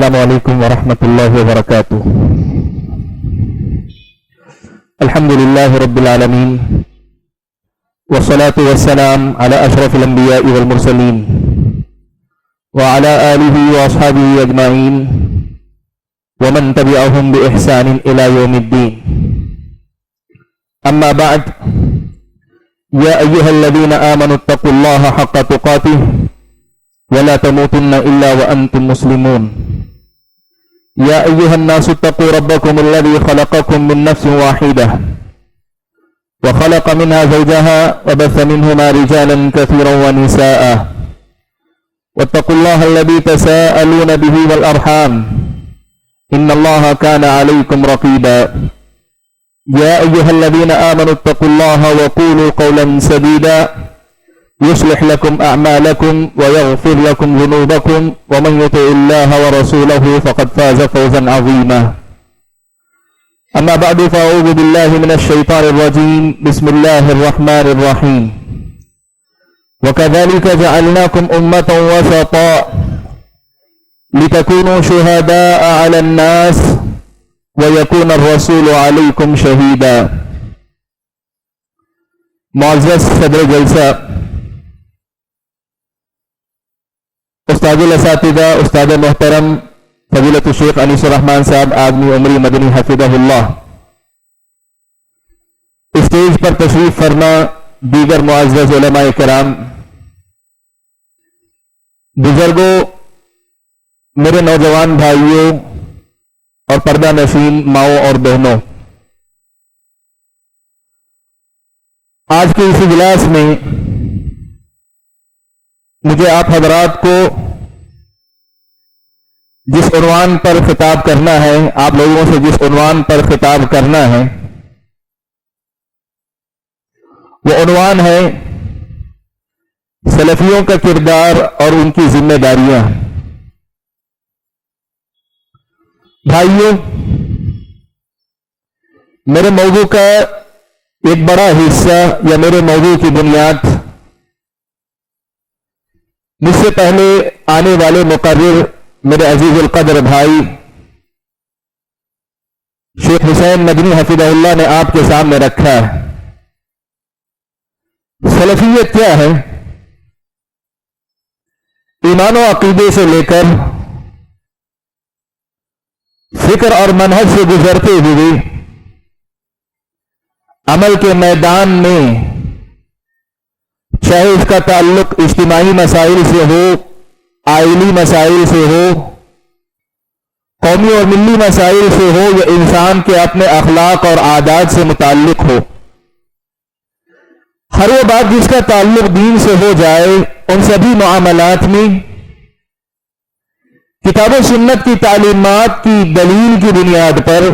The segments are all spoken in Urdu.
السلام علیکم ورحمۃ اللہ وبرکاتہ۔ الحمد للہ رب العالمین والصلاة والسلام علی اشرف الانبیاء والمرسلین وعلی آلہ واصحابہ اجمعین ومن تبعهم بإحسان الى یوم الدین، اما بعد، یا ایہا الذین آمنوا اتقوا اللہ حق تقاتہ ولا تموتن الا وانتم مسلمون۔ یا ایہا الناس اتقوا ربکم الذی خلقکم من نفس واحدہ وخلق منها زوجها وبث منهما رجالا كثيرا ونساء واتقوا الله الذي تساءلون به والأرحام إن الله كان عليكم رقيبا۔ يا أيها الذين آمنوا اتقوا الله وقولوا قولا سديدا يصلح لكم أعمالكم ويغفر لكم ذنوبكم ومن يطع الله ورسوله فقد فاز فوزا عظيما۔ أما بعد، فأعوذ بالله من الشيطان الرجيم، بسم الله الرحمن الرحيم۔ وكذلك جعلناكم أمة وسطا لتكونوا شهداء على الناس ويكون الرسول عليكم شهيدا۔ معزز صدر جلسہ، استاد الاساتذہ، استاد محترم فضیلت الشیخ انیس الرحمن صاحب آدمی عمری مدنی حفظہ اللہ، اسٹیج پر تشریف فرما دیگر معزز علماء کرام، بزرگوں، میرے نوجوان بھائیوں اور پردہ نشین ماؤں اور بہنوں، آج کے اس اجلاس میں مجھے آپ حضرات کو جس عنوان پر خطاب کرنا ہے، آپ لوگوں سے جس عنوان پر خطاب کرنا ہے، وہ عنوان ہے سلفیوں کا کردار اور ان کی ذمہ داریاں۔ بھائیوں، میرے موضوع کا ایک بڑا حصہ یا میرے موضوع کی بنیاد مجھ سے پہلے آنے والے مقرر میرے عزیز القدر بھائی شیخ حسین مدنی حفظہ اللہ نے آپ کے سامنے رکھا ہے۔ سلفیت کیا ہے؟ ایمان و عقیدے سے لے کر فکر اور منہج سے گزرتے ہوئے عمل کے میدان میں، چاہے اس کا تعلق اجتماعی مسائل سے ہو، آئلی مسائل سے ہو، قومی اور ملی مسائل سے ہو، یا انسان کے اپنے اخلاق اور عادات سے متعلق ہو، ہر وہ بات جس کا تعلق دین سے ہو جائے، ان سبھی معاملات میں کتاب و سنت کی تعلیمات کی دلیل کی بنیاد پر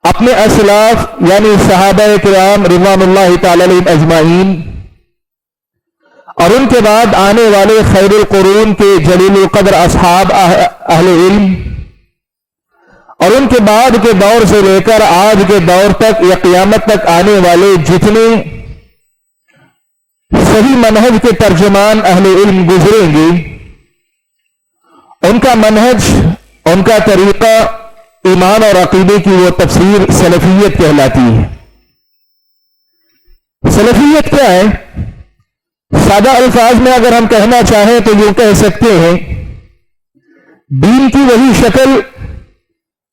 اپنے اسلاف یعنی صحابہ کرام رضوان اللہ تعالی علیہم اجمعین اور ان کے بعد آنے والے خیر القرون کے جلیل القدر اصحاب اہل علم اور ان کے بعد کے دور سے لے کر آج کے دور تک یا قیامت تک آنے والے جتنے صحیح منہج کے ترجمان اہل علم گزریں گے، ان کا منہج، ان کا طریقہ، ایمان اور عقیدے کی وہ تفسیر سلفیت کہلاتی ہے۔ سلفیت کیا ہے؟ سادہ الفاظ میں اگر ہم کہنا چاہیں تو یوں کہہ سکتے ہیں، دین کی وہی شکل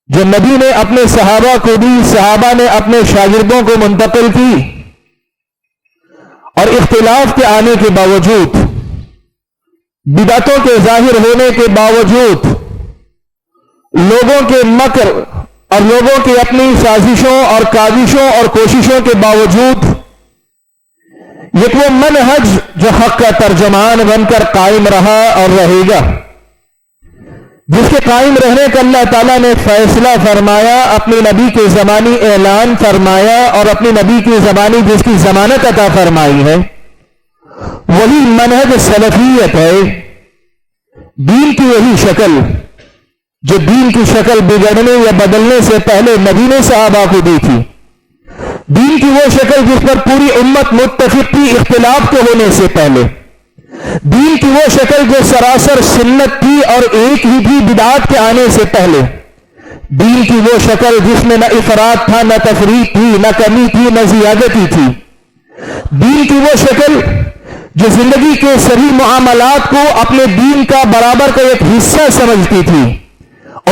جو نبی نے اپنے صحابہ کو دی، صحابہ نے اپنے شاگردوں کو منتقل کی، اور اختلاف کے آنے کے باوجود، بدعتوں کے ظاہر ہونے کے باوجود، لوگوں کے مکر اور لوگوں کی اپنی سازشوں اور کاوشوں اور کوششوں کے باوجود، یہ وہ منہج جو حق کا ترجمان بن کر قائم رہا اور رہے گا، جس کے قائم رہنے کا اللہ تعالیٰ نے فیصلہ فرمایا، اپنے نبی کے زمانی اعلان فرمایا، اور اپنے نبی کی زمانی جس کی ضمانت عطا فرمائی ہے، وہی منہج سلفیت ہے۔ دین کی وہی شکل جو دین کی شکل بگڑنے یا بدلنے سے پہلے نبی نے صحابہ کو دی تھی، دین کی وہ شکل جس پر پوری امت متفق تھی اختلاف کے ہونے سے پہلے، دین کی وہ شکل جو سراسر سنت تھی اور ایک ہی تھی بدعات کے آنے سے پہلے، دین کی وہ شکل جس میں نہ افراط تھا، نہ تفریط تھی، نہ کمی تھی، نہ زیادتی تھی، دین کی وہ شکل جو زندگی کے سبھی معاملات کو اپنے دین کا برابر کا ایک حصہ سمجھتی تھی،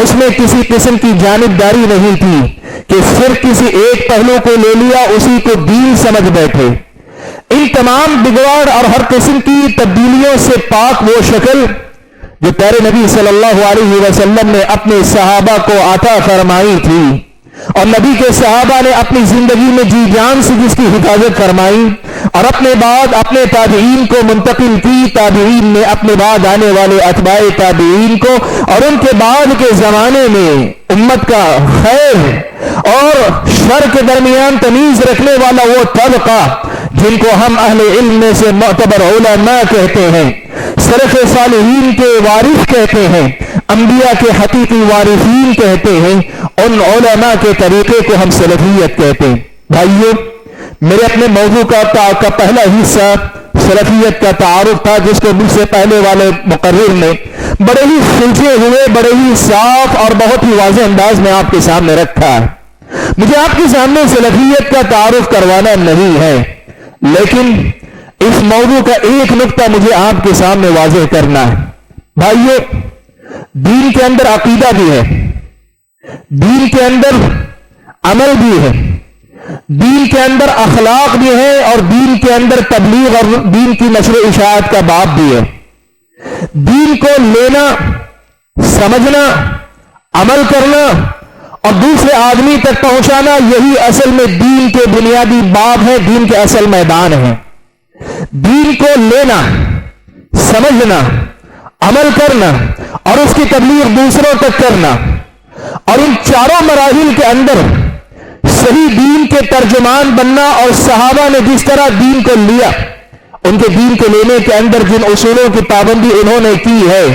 اس میں کسی قسم کی جانبداری نہیں تھی کہ صرف کسی ایک پہلو کو لے لیا اسی کو دین سمجھ بیٹھے۔ ان تمام بگاڑ اور ہر قسم کی تبدیلیوں سے پاک وہ شکل جو پیارے نبی صلی اللہ علیہ وسلم نے اپنے صحابہ کو عطا فرمائی تھی، اور نبی کے صحابہ نے اپنی زندگی میں جی جان سے جس کی حفاظت فرمائی اور اپنے بعد اپنے تابعین کو منتقل کی، تابعین نے اپنے بعد آنے والے اتباع تابعین کو، اور ان کے بعد کے زمانے میں امت کا خیر اور شر کے درمیان تمیز رکھنے والا وہ طبقہ جن کو ہم اہل علم میں سے معتبر علماء کہتے ہیں، سلف صالحین کے وارث کہتے ہیں، انبیاء کے حقیقی وارثین کہتے ہیں، ان علماء کے طریقے کو ہم سلفیت کہتے ہیں۔ بھائیو، میرے اپنے موضوع کا پہلا حصہ سلفیت کا تعارف تھا، جس کو مجھ سے پہلے والے مقرر نے بڑے ہی سلجھے ہوئے، بڑے ہی صاف اور بہت ہی واضح انداز میں آپ کے سامنے رکھا ہے۔ مجھے آپ کے سامنے سلفیت کا تعارف کروانا نہیں ہے، لیکن اس موضوع کا ایک نقطہ مجھے آپ کے سامنے واضح کرنا ہے۔ بھائیو، دین کے اندر عقیدہ بھی ہے، دین کے اندر عمل بھی ہے، دین کے اندر اخلاق بھی ہے، اور دین کے اندر تبلیغ اور دین کی نشر و اشاعت کا باب بھی ہے۔ دین کو لینا، سمجھنا، عمل کرنا اور دوسرے آدمی تک پہنچانا، یہی اصل میں دین کے بنیادی باب ہے، دین کے اصل میدان ہیں۔ دین کو لینا، سمجھنا، عمل کرنا اور اس کی تبلیغ دوسروں تک کرنا، اور ان چاروں مراحل کے اندر صحیح دین کے ترجمان بننا، اور صحابہ نے جس طرح دین کو لیا، ان کے دین کو لینے کے اندر جن اصولوں کی پابندی انہوں نے کی ہے،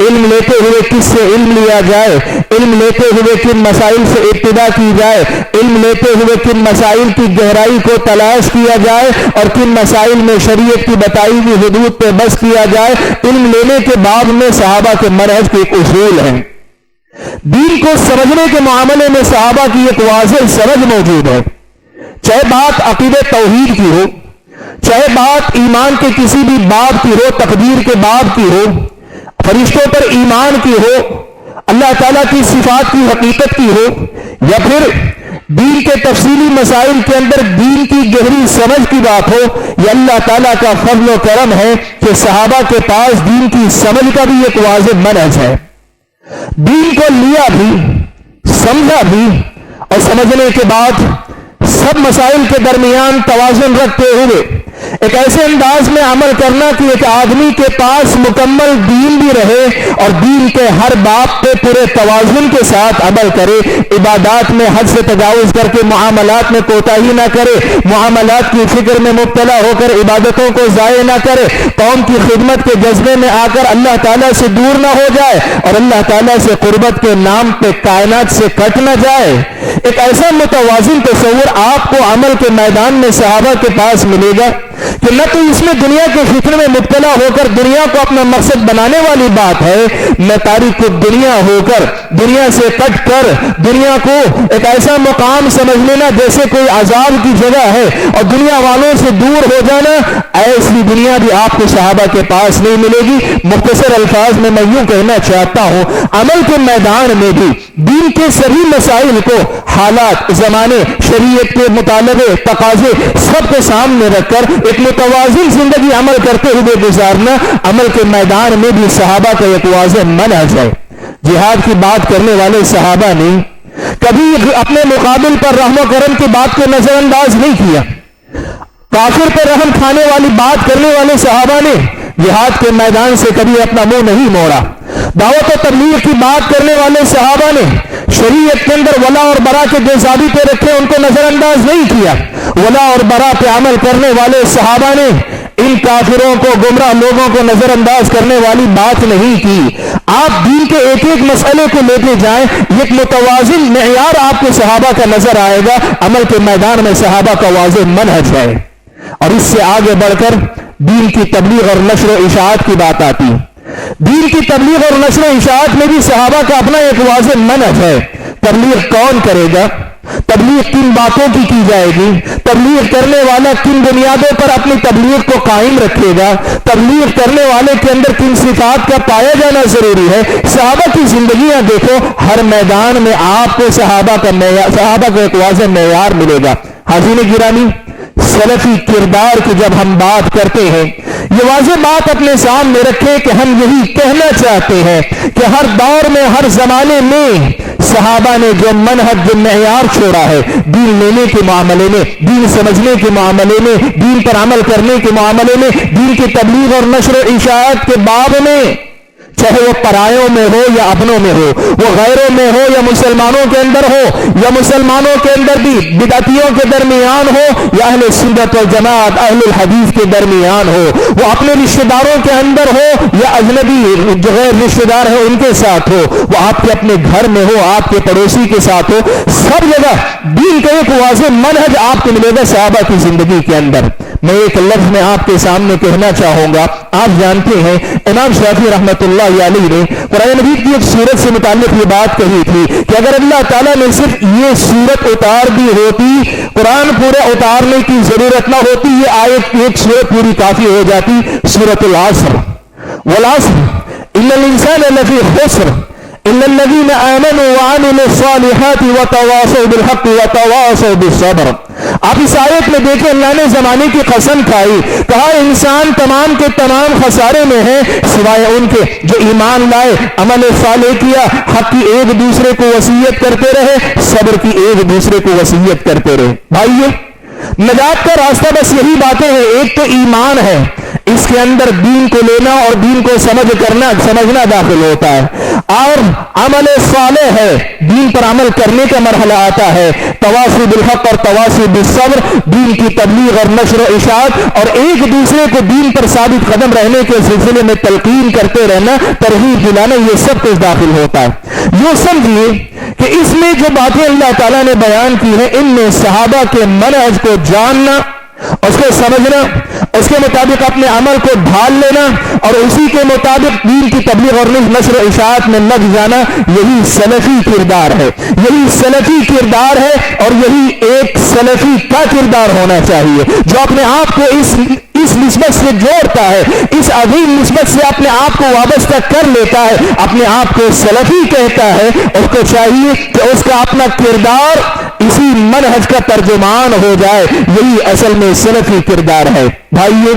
علم لیتے ہوئے کس سے علم لیا جائے، علم لیتے ہوئے کن مسائل سے ابتدا کی جائے، علم لیتے ہوئے کن مسائل کی گہرائی کو تلاش کیا جائے، اور کن مسائل میں شریعت کی بتائی ہوئی حدود پہ بس کیا جائے، علم لینے کے بعد میں صحابہ کے منہج کے ایک اصول ہیں۔ دین کو سمجھنے کے معاملے میں صحابہ کی ایک واضح سمجھ موجود ہے، چاہے بات عقیدہ توحید کی ہو، چاہے بات ایمان کے کسی بھی باب کی ہو، تقدیر کے باب کی ہو، فرشتوں پر ایمان کی ہو، اللہ تعالیٰ کی صفات کی حقیقت کی ہو، یا پھر دین کے تفصیلی مسائل کے اندر دین کی گہری سمجھ کی بات ہو، یہ اللہ تعالیٰ کا فضل و کرم ہے کہ صحابہ کے پاس دین کی سمجھ کا بھی ایک واضح منہج ہے۔ دین کو لیا بھی، سمجھا بھی، اور سمجھنے کے بعد سب مسائل کے درمیان توازن رکھتے ہوئے ایک ایسے انداز میں عمل کرنا کہ ایک آدمی کے پاس مکمل دین بھی رہے اور دین کے ہر باب پہ پورے توازن کے ساتھ عمل کرے، عبادات میں حد سے تجاوز کر کے معاملات میں کوتاہی نہ کرے، معاملات کی فکر میں مبتلا ہو کر عبادتوں کو ضائع نہ کرے، قوم کی خدمت کے جذبے میں آ کر اللہ تعالیٰ سے دور نہ ہو جائے اور اللہ تعالیٰ سے قربت کے نام پہ کائنات سے کٹ نہ جائے۔ ایک ایسا متوازن تصور آپ کو عمل کے میدان میں صحابہ کے پاس ملے گا کہ نہ تو اس میں دنیا کے فکر میں مبتلا ہو کر دنیا کو اپنا مقصد بنانے والی بات ہے، نہ تاریخ دنیا ہو کر دنیا سے کٹ کر دنیا کو ایک ایسا مقام سمجھ لینا جیسے کوئی عذاب کی جگہ ہے اور دنیا والوں سے دور ہو جانا، ایسی دنیا بھی آپ کو صحابہ کے پاس نہیں ملے گی۔ مختصر الفاظ میں یوں کہنا چاہتا ہوں، عمل کے میدان میں بھی دین کے سبھی مسائل کو حالات، زمانے، شریعت کے مطالبے، تقاضے سب کو سامنے رکھ کر ایک متوازن زندگی عمل کرتے ہوئے گزارنا عمل کے میدان میں بھی صحابہ کا ایک واضح منہج ہے۔ جہاد کی بات کرنے والے صحابہ نے کبھی اپنے مقابل پر رحم و کرم کی بات کو نظر انداز نہیں کیا، کافر پر رحم کھانے والی بات کرنے والے صحابہ نے جہاد کے میدان سے کبھی اپنا منہ نہیں موڑا، دعوت و تبلیغ کی بات کرنے والے صحابہ نے شریعت کے اندر ولا اور برا کے جو ضابطے رکھے ان کو نظر انداز نہیں کیا، ولا اور برا پہ عمل کرنے والے صحابہ نے ان کافروں کو، گمراہ لوگوں کو نظر انداز کرنے والی بات نہیں کی۔ آپ دین کے ایک ایک مسئلے کو لیتے جائیں، ایک متوازن معیار آپ کو صحابہ کا نظر آئے گا، عمل کے میدان میں صحابہ کا واضح منہج ہے۔ اور اس سے آگے بڑھ کر دین کی تبلیغ اور نشر و اشاعت کی بات آتی ہے۔ دین کی تبلیغ اور نشر و اشاعت میں بھی صحابہ کا اپنا ایک واضح منہج ہے۔ تبلیغ کون کرے گا؟ تبلیغ کن باتوں کی جائے گی؟ تبلیغ کرنے والا کن بنیادوں پر اپنی تبلیغ کو قائم رکھے گا؟ تبلیغ کرنے والے کے اندر کن صفات کا پایا جانا ضروری ہے؟ صحابہ کی زندگیاں دیکھو، ہر میدان میں آپ کو صحابہ کا ایک واضح معیار ملے گا۔ حاضرین گرامی، سلفی کردار کی جب ہم بات کرتے ہیں، یہ واضح بات اپنے سامنے رکھیں کہ ہم یہی کہنا چاہتے ہیں کہ ہر دور میں، ہر زمانے میں صحابہ نے جو منہج، جو معیار چھوڑا ہے دین لینے کے معاملے میں، دین سمجھنے کے معاملے میں، دین پر عمل کرنے کے معاملے میں، دین کی تبلیغ اور نشر و اشاعت کے باب میں، چاہے وہ پرایوں میں ہو یا اپنوں میں ہو، وہ غیروں میں ہو یا مسلمانوں کے اندر ہو، یا مسلمانوں کے اندر بھی بدعتیوں کے درمیان ہو یا اہل سنت والجماعت اہل الحدیث کے درمیان ہو، وہ اپنے رشتہ داروں کے اندر ہو یا اجنبی جو غیر رشتہ دار ہے ان کے ساتھ ہو، وہ آپ کے اپنے گھر میں ہو، آپ کے پڑوسی کے ساتھ ہو، سب جگہ دین کا ایک واضح منہج آپ کو ملے گا صحابہ کی زندگی کے اندر۔ میں ایک لفظ میں آپ کے سامنے کہنا چاہوں گا، آپ جانتے ہیں امام شافعی رحمۃ اللہ علیہ نے قرآن مجید کی ایک سورت سے متعلق یہ بات کہی تھی کہ اگر اللہ تعالیٰ نے صرف یہ سورت اتار دی ہوتی، قرآن پورے اتارنے کی ضرورت نہ ہوتی، یہ آیت ایک سورت پوری کافی ہو جاتی۔ سورۃ العصر، والعصر ان الانسان لفی خسر الا الذین آمنوا وعملوا الصالحات وتواصوا بالحق وتواصوا بالصبر۔ آپ اس آیت میں دیکھیں اللہ نے زمانے کی قسم کھائی، کہا انسان تمام کے تمام خسارے میں ہے سوائے ان کے جو ایمان لائے، عمل صالح کیا، حق کی ایک دوسرے کو وصیت کرتے رہے، صبر کی ایک دوسرے کو وصیت کرتے رہے۔ بھائیو، نجات کا راستہ بس یہی باتیں ہیں۔ ایک تو ایمان ہے، اس کے اندر دین کو لینا اور دین کو سمجھنا داخل ہوتا ہے، اور عمل صالح ہے، دین پر عمل کرنے کا مرحلہ آتا ہے، تواصی بالحق اور تواصی بالصبر، دین کی تبلیغ اور نشر و اشاعت اور ایک دوسرے کو دین پر ثابت قدم رہنے کے سلسلے میں تلقین کرتے رہنا، ترغیب دلانا، یہ سب کچھ داخل ہوتا ہے۔ یوں سمجھیے کہ اس میں جو باتیں اللہ تعالیٰ نے بیان کی ہیں، ان میں صحابہ کے منہج کو جاننا، اس کو سمجھنا، اس کے مطابق اپنے عمل کو ڈھال لینا اور اسی کے مطابق دین کی تبلیغ اور نشر و اشاعت میں لگ جانا، یہی سلفی کردار ہے، یہی سلفی کردار ہے، اور یہی ایک سلفی کا کردار ہونا چاہیے جو اپنے آپ کو اس نسبت سے جوڑتا ہے، اس عظیم نسبت سے اپنے آپ کو وابستہ کر لیتا ہے، اپنے آپ کو سلفی کہتا ہے۔ اس کو چاہیے کہ اس کا اپنا کردار اسی منہج کا ترجمان ہو جائے، یہی اصل میں سلفی کردار ہے۔ بھائیو،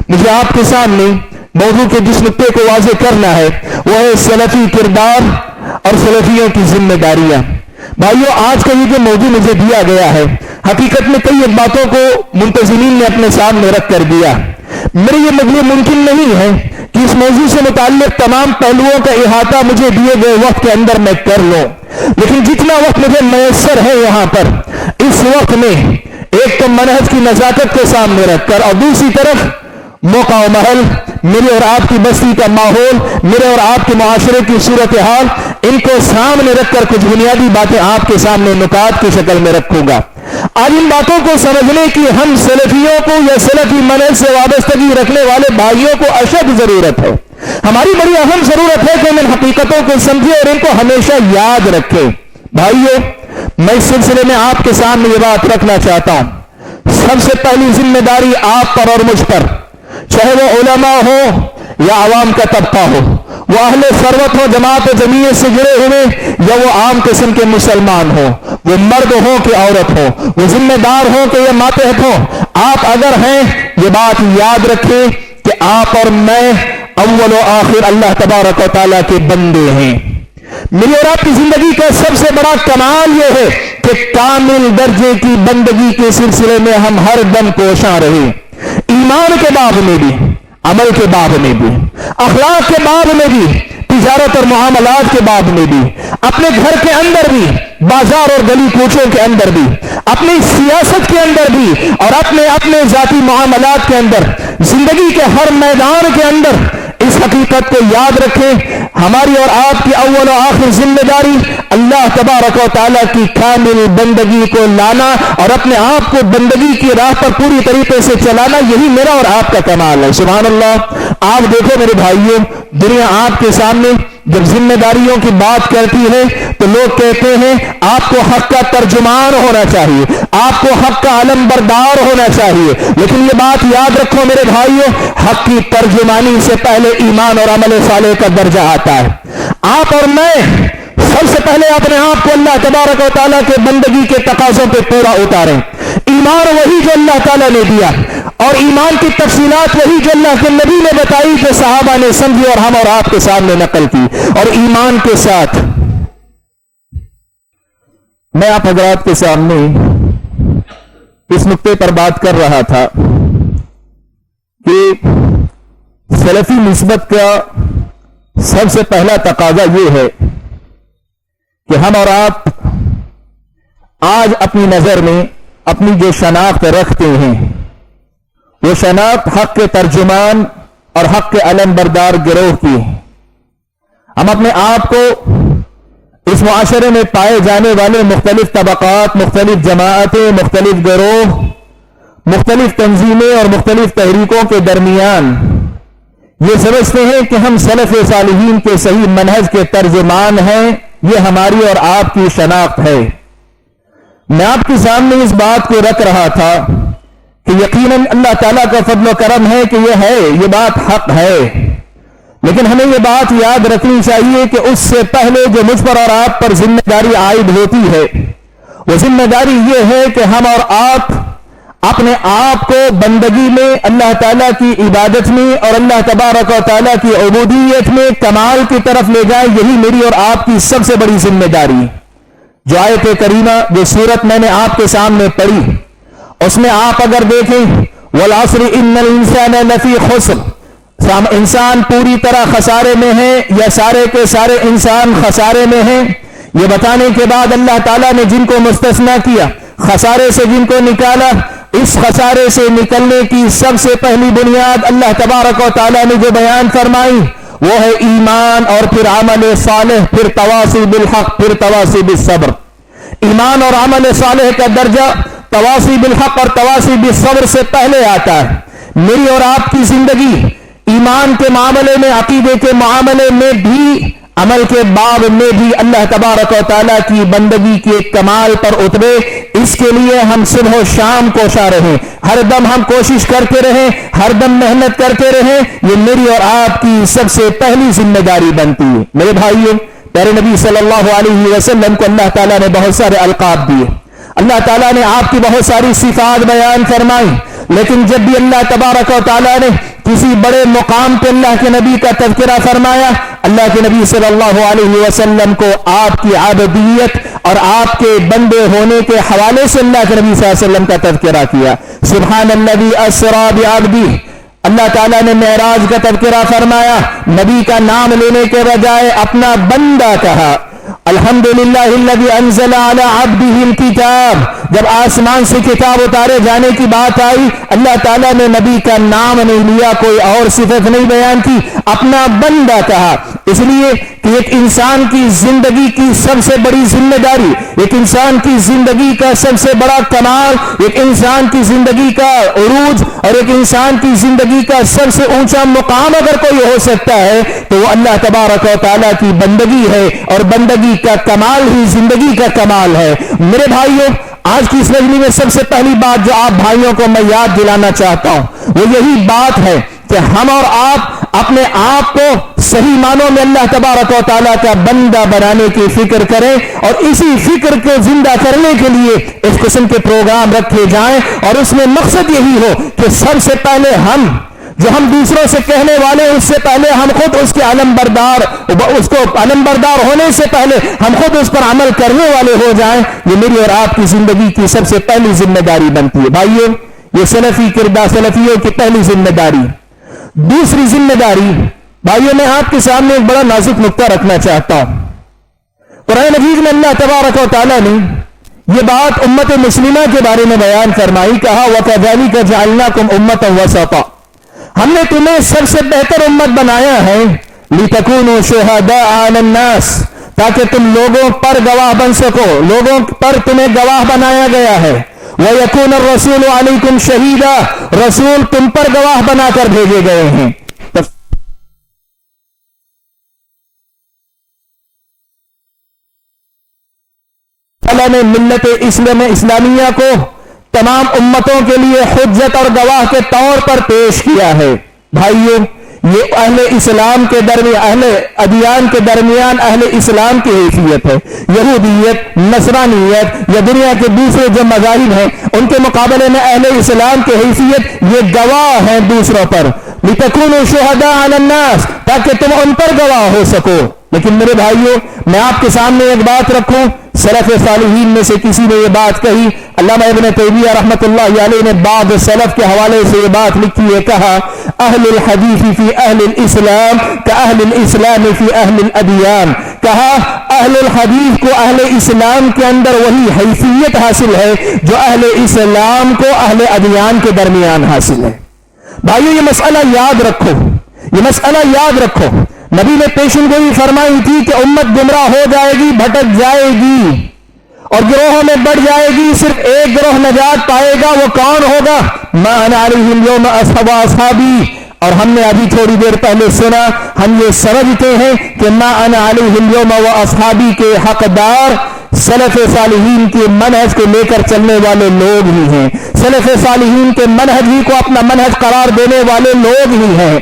مجھے آپ کے سامنے موضوع کے جس نقطے کو واضح کرنا ہے وہ ہے سلفی کردار اور سلفیوں کی ذمہ داریاں۔ بھائیو، آج کا یہ جو موضوع مجھے دیا گیا ہے، حقیقت میں کئی باتوں کو منتظمین نے اپنے سامنے رکھ کر دیا۔ میرے یہ ممکن نہیں ہے کہ اس موضوع سے متعلق تمام پہلوؤں کا احاطہ مجھے دیے گئے وقت کے اندر میں کر لوں، لیکن جتنا وقت مجھے میسر ہے یہاں پر اس وقت میں، ایک تو منہج کی نزاکت کو سامنے رکھ کر اور دوسری طرف موقع و محل، میرے اور آپ کی بستی کا ماحول، میرے اور آپ کے معاشرے کی صورتحال، ان کو سامنے رکھ کر کچھ بنیادی باتیں آپ کے سامنے نکات کی شکل میں رکھوں گا۔ آج ان باتوں کو سمجھنے کی ہم سلفیوں کو یا سلفی منہج سے وابستگی رکھنے والے بھائیوں کو اشد ضرورت ہے۔ ہماری بڑی اہم ضرورت ہے کہ ہم ان حقیقتوں کو سمجھیں اور ان کو ہمیشہ یاد رکھیں۔ بھائیوں، میں اس سلسلے میں آپ کے سامنے یہ بات رکھنا چاہتا ہوں، سب سے پہلی ذمہ داری آپ پر اور مجھ پر، چاہے وہ علماء ہو یا عوام کا طبقہ ہو، وہ اہل ثروت ہو، جماعت و جمعیت سے جڑے ہوئے، یا وہ عام قسم کے مسلمان ہو، وہ مرد ہو کہ عورت ہو، وہ ذمہ دار ہو کہ یہ ماتحت ہو، آپ اگر ہیں یہ بات یاد رکھیں کہ آپ اور میں اول و آخر اللہ تبارک و تعالیٰ کے بندے ہیں۔ میری اور آپ کی زندگی کا سب سے بڑا کمال یہ ہے کہ کامل درجے کی بندگی کے سلسلے میں ہم ہر دم کوشاں رہیں، ایمان کے باب میں بھی، عمل کے باب میں بھی، اخلاق کے باب میں بھی، تجارت اور معاملات کے باب میں بھی، اپنے گھر کے اندر بھی، بازار اور گلی کوچوں کے اندر بھی، اپنی سیاست کے اندر بھی، اور اپنے ذاتی معاملات کے اندر، زندگی کے ہر میدان کے اندر اس اس حقیقت کو یاد رکھیں، ہماری اور آپ کی اول و آخر ذمہ داری اللہ تبارک و تعالیٰ کی کامل بندگی کو لانا اور اپنے آپ کو بندگی کی راہ پر پوری طریقے سے چلانا، یہی میرا اور آپ کا کمال ہے۔ سبحان اللہ۔ آپ دیکھو میرے بھائیوں، دنیا آپ کے سامنے جب ذمہ داریوں کی بات کرتی ہے تو لوگ کہتے ہیں آپ کو حق کا ترجمان ہونا چاہیے، آپ کو حق کا علم بردار ہونا چاہیے، لیکن یہ بات یاد رکھو میرے بھائیوں، حق کی ترجمانی سے پہلے ایمان اور عمل صالح کا درجہ آتا ہے۔ آپ اور میں سب سے پہلے اپنے آپ کو اللہ تبارک و تعالیٰ کے بندگی کے تقاضوں پہ پورا اتاریں۔ ایمان وہی جو اللہ تعالیٰ نے دیا، اور ایمان کی تفصیلات وہی جو اللہ کے نبی نے بتائی، جو صحابہ نے سمجھی اور ہم اور آپ کے سامنے نقل کی۔ اور ایمان کے ساتھ میں آپ حضرات کے سامنے اس نقطے پر بات کر رہا تھا کہ سلفی نسبت کا سب سے پہلا تقاضا یہ ہے کہ ہم اور آپ آج اپنی نظر میں اپنی جو شناخت رکھتے ہیں وہ شناخت حق کے ترجمان اور حق کے علم بردار گروہ کی ہے۔ ہم اپنے آپ کو اس معاشرے میں پائے جانے والے مختلف طبقات، مختلف جماعتیں، مختلف گروہ، مختلف تنظیمیں اور مختلف تحریکوں کے درمیان یہ سمجھتے ہیں کہ ہم سلف صالحین کے صحیح منہج کے ترجمان ہیں۔ یہ ہماری اور آپ کی شناخت ہے۔ میں آپ کے سامنے اس بات کو رکھ رہا تھا کہ یقیناً اللہ تعالیٰ کا فضل و کرم ہے کہ یہ بات حق ہے، لیکن ہمیں یہ بات یاد رکھنی چاہیے کہ اس سے پہلے جو مجھ پر اور آپ پر ذمہ داری عائد ہوتی ہے وہ ذمہ داری یہ ہے کہ ہم اور آپ اپنے آپ کو بندگی میں، اللہ تعالیٰ کی عبادت میں اور اللہ تبارک و تعالیٰ کی عبودیت میں کمال کی طرف لے جائیں۔ یہی میری اور آپ کی سب سے بڑی ذمہ داری ہے۔ جو آیت کریمہ، جو سورت میں نے آپ کے سامنے پڑھی، اس میں آپ اگر دیکھیں والعصر ان الانسان لفی خسر، انسان پوری طرح خسارے میں ہے یا سارے کے سارے انسان خسارے میں ہیں، یہ بتانے کے بعد اللہ تعالیٰ نے جن کو مستثنیٰ کیا، خسارے سے جن کو نکالا، اس خسارے سے نکلنے کی سب سے پہلی بنیاد اللہ تبارک و تعالیٰ نے جو بیان فرمائی وہ ہے ایمان، اور پھر عمل صالح، پھر تواصی بالحق، پھر تواصی بالصبر۔ ایمان اور عمل صالح کا درجہ تواصی بالحق اور تواصی بالصبر سے پہلے آتا ہے۔ میری اور آپ کی زندگی ایمان کے معاملے میں، عقیدے کے معاملے میں بھی، عمل کے باب میں بھی اللہ تبارک و تعالیٰ کی بندگی کے کمال پر اترے، اس کے لیے ہم صبح و شام کوشاں رہیں، ہر دم ہم کوشش کرتے رہیں، ہر دم محنت کرتے رہیں۔ یہ میری اور آپ کی سب سے پہلی ذمہ داری بنتی ہے۔ میرے بھائیوں، پیارے نبی صلی اللہ علیہ وسلم کو اللہ تعالیٰ نے بہت سارے القاب دیے، اللہ تعالیٰ نے آپ کی بہت ساری صفات بیان فرمائی، لیکن جب بھی اللہ تبارک و تعالیٰ نے کسی بڑے مقام پہ اللہ کے نبی کا تذکرہ فرمایا، اللہ کے نبی صلی اللہ علیہ وسلم کو آپ کی عبودیت اور آپ کے بندے ہونے کے حوالے سے اللہ کے نبی صلی اللہ علیہ وسلم کا تذکرہ کیا۔ سبحان الذی اسری بعبدہ، اللہ تعالیٰ نے معراج کا تذکرہ فرمایا، نبی کا نام لینے کے بجائے اپنا بندہ کہا۔ الحمدللہ الذی انزل علی عبدہ الکتاب، جب آسمان سے کتاب اتارے جانے کی بات آئی، اللہ تعالیٰ نے نبی کا نام نہیں لیا، کوئی اور صفت نہیں بیان کی، اپنا بندہ کہا۔ اس لیے کہ ایک انسان کی زندگی کی سب سے بڑی ذمہ داری، ایک انسان کی زندگی کا سب سے بڑا کمال، ایک انسان کی زندگی کا عروج اور ایک انسان کی زندگی کا سب سے اونچا مقام اگر کوئی ہو سکتا ہے تو وہ اللہ تبارک و تعالیٰ کی بندگی ہے، اور بندگی کا کمال ہی زندگی کا کمال ہے۔ میرے بھائیوں، آج کی اس مجلس میں سب سے پہلی بات جو آپ بھائیوں کو میں یاد دلانا چاہتا ہوں وہ یہی بات ہے کہ ہم اور آپ اپنے آپ کو صحیح معنوں میں اللہ تبارک و تعالیٰ کا بندہ بنانے کی فکر کریں، اور اسی فکر کو زندہ کرنے کے لیے اس قسم کے پروگرام رکھے جائیں، اور اس میں مقصد یہی ہو کہ سب سے پہلے جو ہم دوسروں سے کہنے والے ہیں اس سے پہلے ہم خود اس کے اس کو علم بردار ہونے سے پہلے ہم خود اس پر عمل کرنے والے ہو جائیں۔ یہ میری اور آپ کی زندگی کی سب سے پہلی ذمہ داری بنتی ہے۔ بھائیو، یہ سلفی کردار، سلفیوں کی پہلی ذمہ داری۔ دوسری ذمہ داری، بھائیو، میں آپ کے سامنے ایک بڑا نازک نقطہ رکھنا چاہتا ہوں۔ قرآن مجید میں اللہ تبارک و تعالیٰ نے یہ بات امت مسلمہ کے بارے میں بیان فرمائی، کہا وَكَذَلِكَ جَعَلْنَاكُمْ أُمَّةً وَسَطًا، ہم نے تمہیں سب سے بہتر امت بنایا ہے لِتَكُونُوا شُهَدَاءَ عَلَى النَّاسِ، تاکہ تم لوگوں پر گواہ بن سکو، لوگوں پر تمہیں گواہ بنایا گیا ہے۔ وَيَكُونَ الرَّسُولُ عَلَيْكُمْ شَهِيدًا، رسول تم پر گواہ بنا کر بھیجے گئے ہیں۔ اللہ نے ملت اسلامیہ کو تمام امتوں کے لیے حجت اور گواہ کے طور پر پیش کیا ہے۔ بھائیو، یہ اہل اسلام کے درمیان، اہل ادیان کے درمیان اہل اسلام کی حیثیت ہے۔ یہودیت، نصرانیت یا دنیا کے دوسرے جو مذاہب ہیں ان کے مقابلے میں اہل اسلام کی حیثیت یہ گواہ ہیں دوسروں پر۔ لِتَكُونُوا شُهَدَاءَ عَلَى النَّاسِ، تاکہ تم ان پر گواہ ہو سکو۔ لیکن میرے بھائیو، میں آپ کے سامنے ایک بات رکھوں، سلف صالحین میں سے کسی نے یہ بات کہی، علامہ ابن تیمیہ رحمۃ اللہ علیہ نے بعض سلف کے حوالے سے یہ بات لکھی ہے، کہا اہل الحدیث فی اہل الاسلام کاہل الاسلام فی اہل الادیان، کہا اہل الحدیث کو اہل اسلام کے اندر وہی حیثیت حاصل ہے جو اہل اسلام کو اہل ادیان کے درمیان حاصل ہے۔ بھائیو، یہ مسئلہ یاد رکھو، یہ مسئلہ یاد رکھو۔ نبی نے پیشن گوئی فرمائی تھی کہ امت گمراہ ہو جائے گی، بھٹک جائے گی اور گروہوں میں بڑھ جائے گی، صرف ایک گروہ نجات پائے گا، وہ کون ہوگا؟ ما انا علیہ اليوم اصحابی۔ اور ہم نے ابھی تھوڑی دیر پہلے سنا، ہم یہ سمجھتے ہیں کہ ما انا علیہ اليوم و اصحابی کے حقدار سلف صالحین کے منہج کو لے کر چلنے والے لوگ ہی ہیں، سلف صالحین کے منہج ہی کو اپنا منہج قرار دینے والے لوگ ہی ہیں۔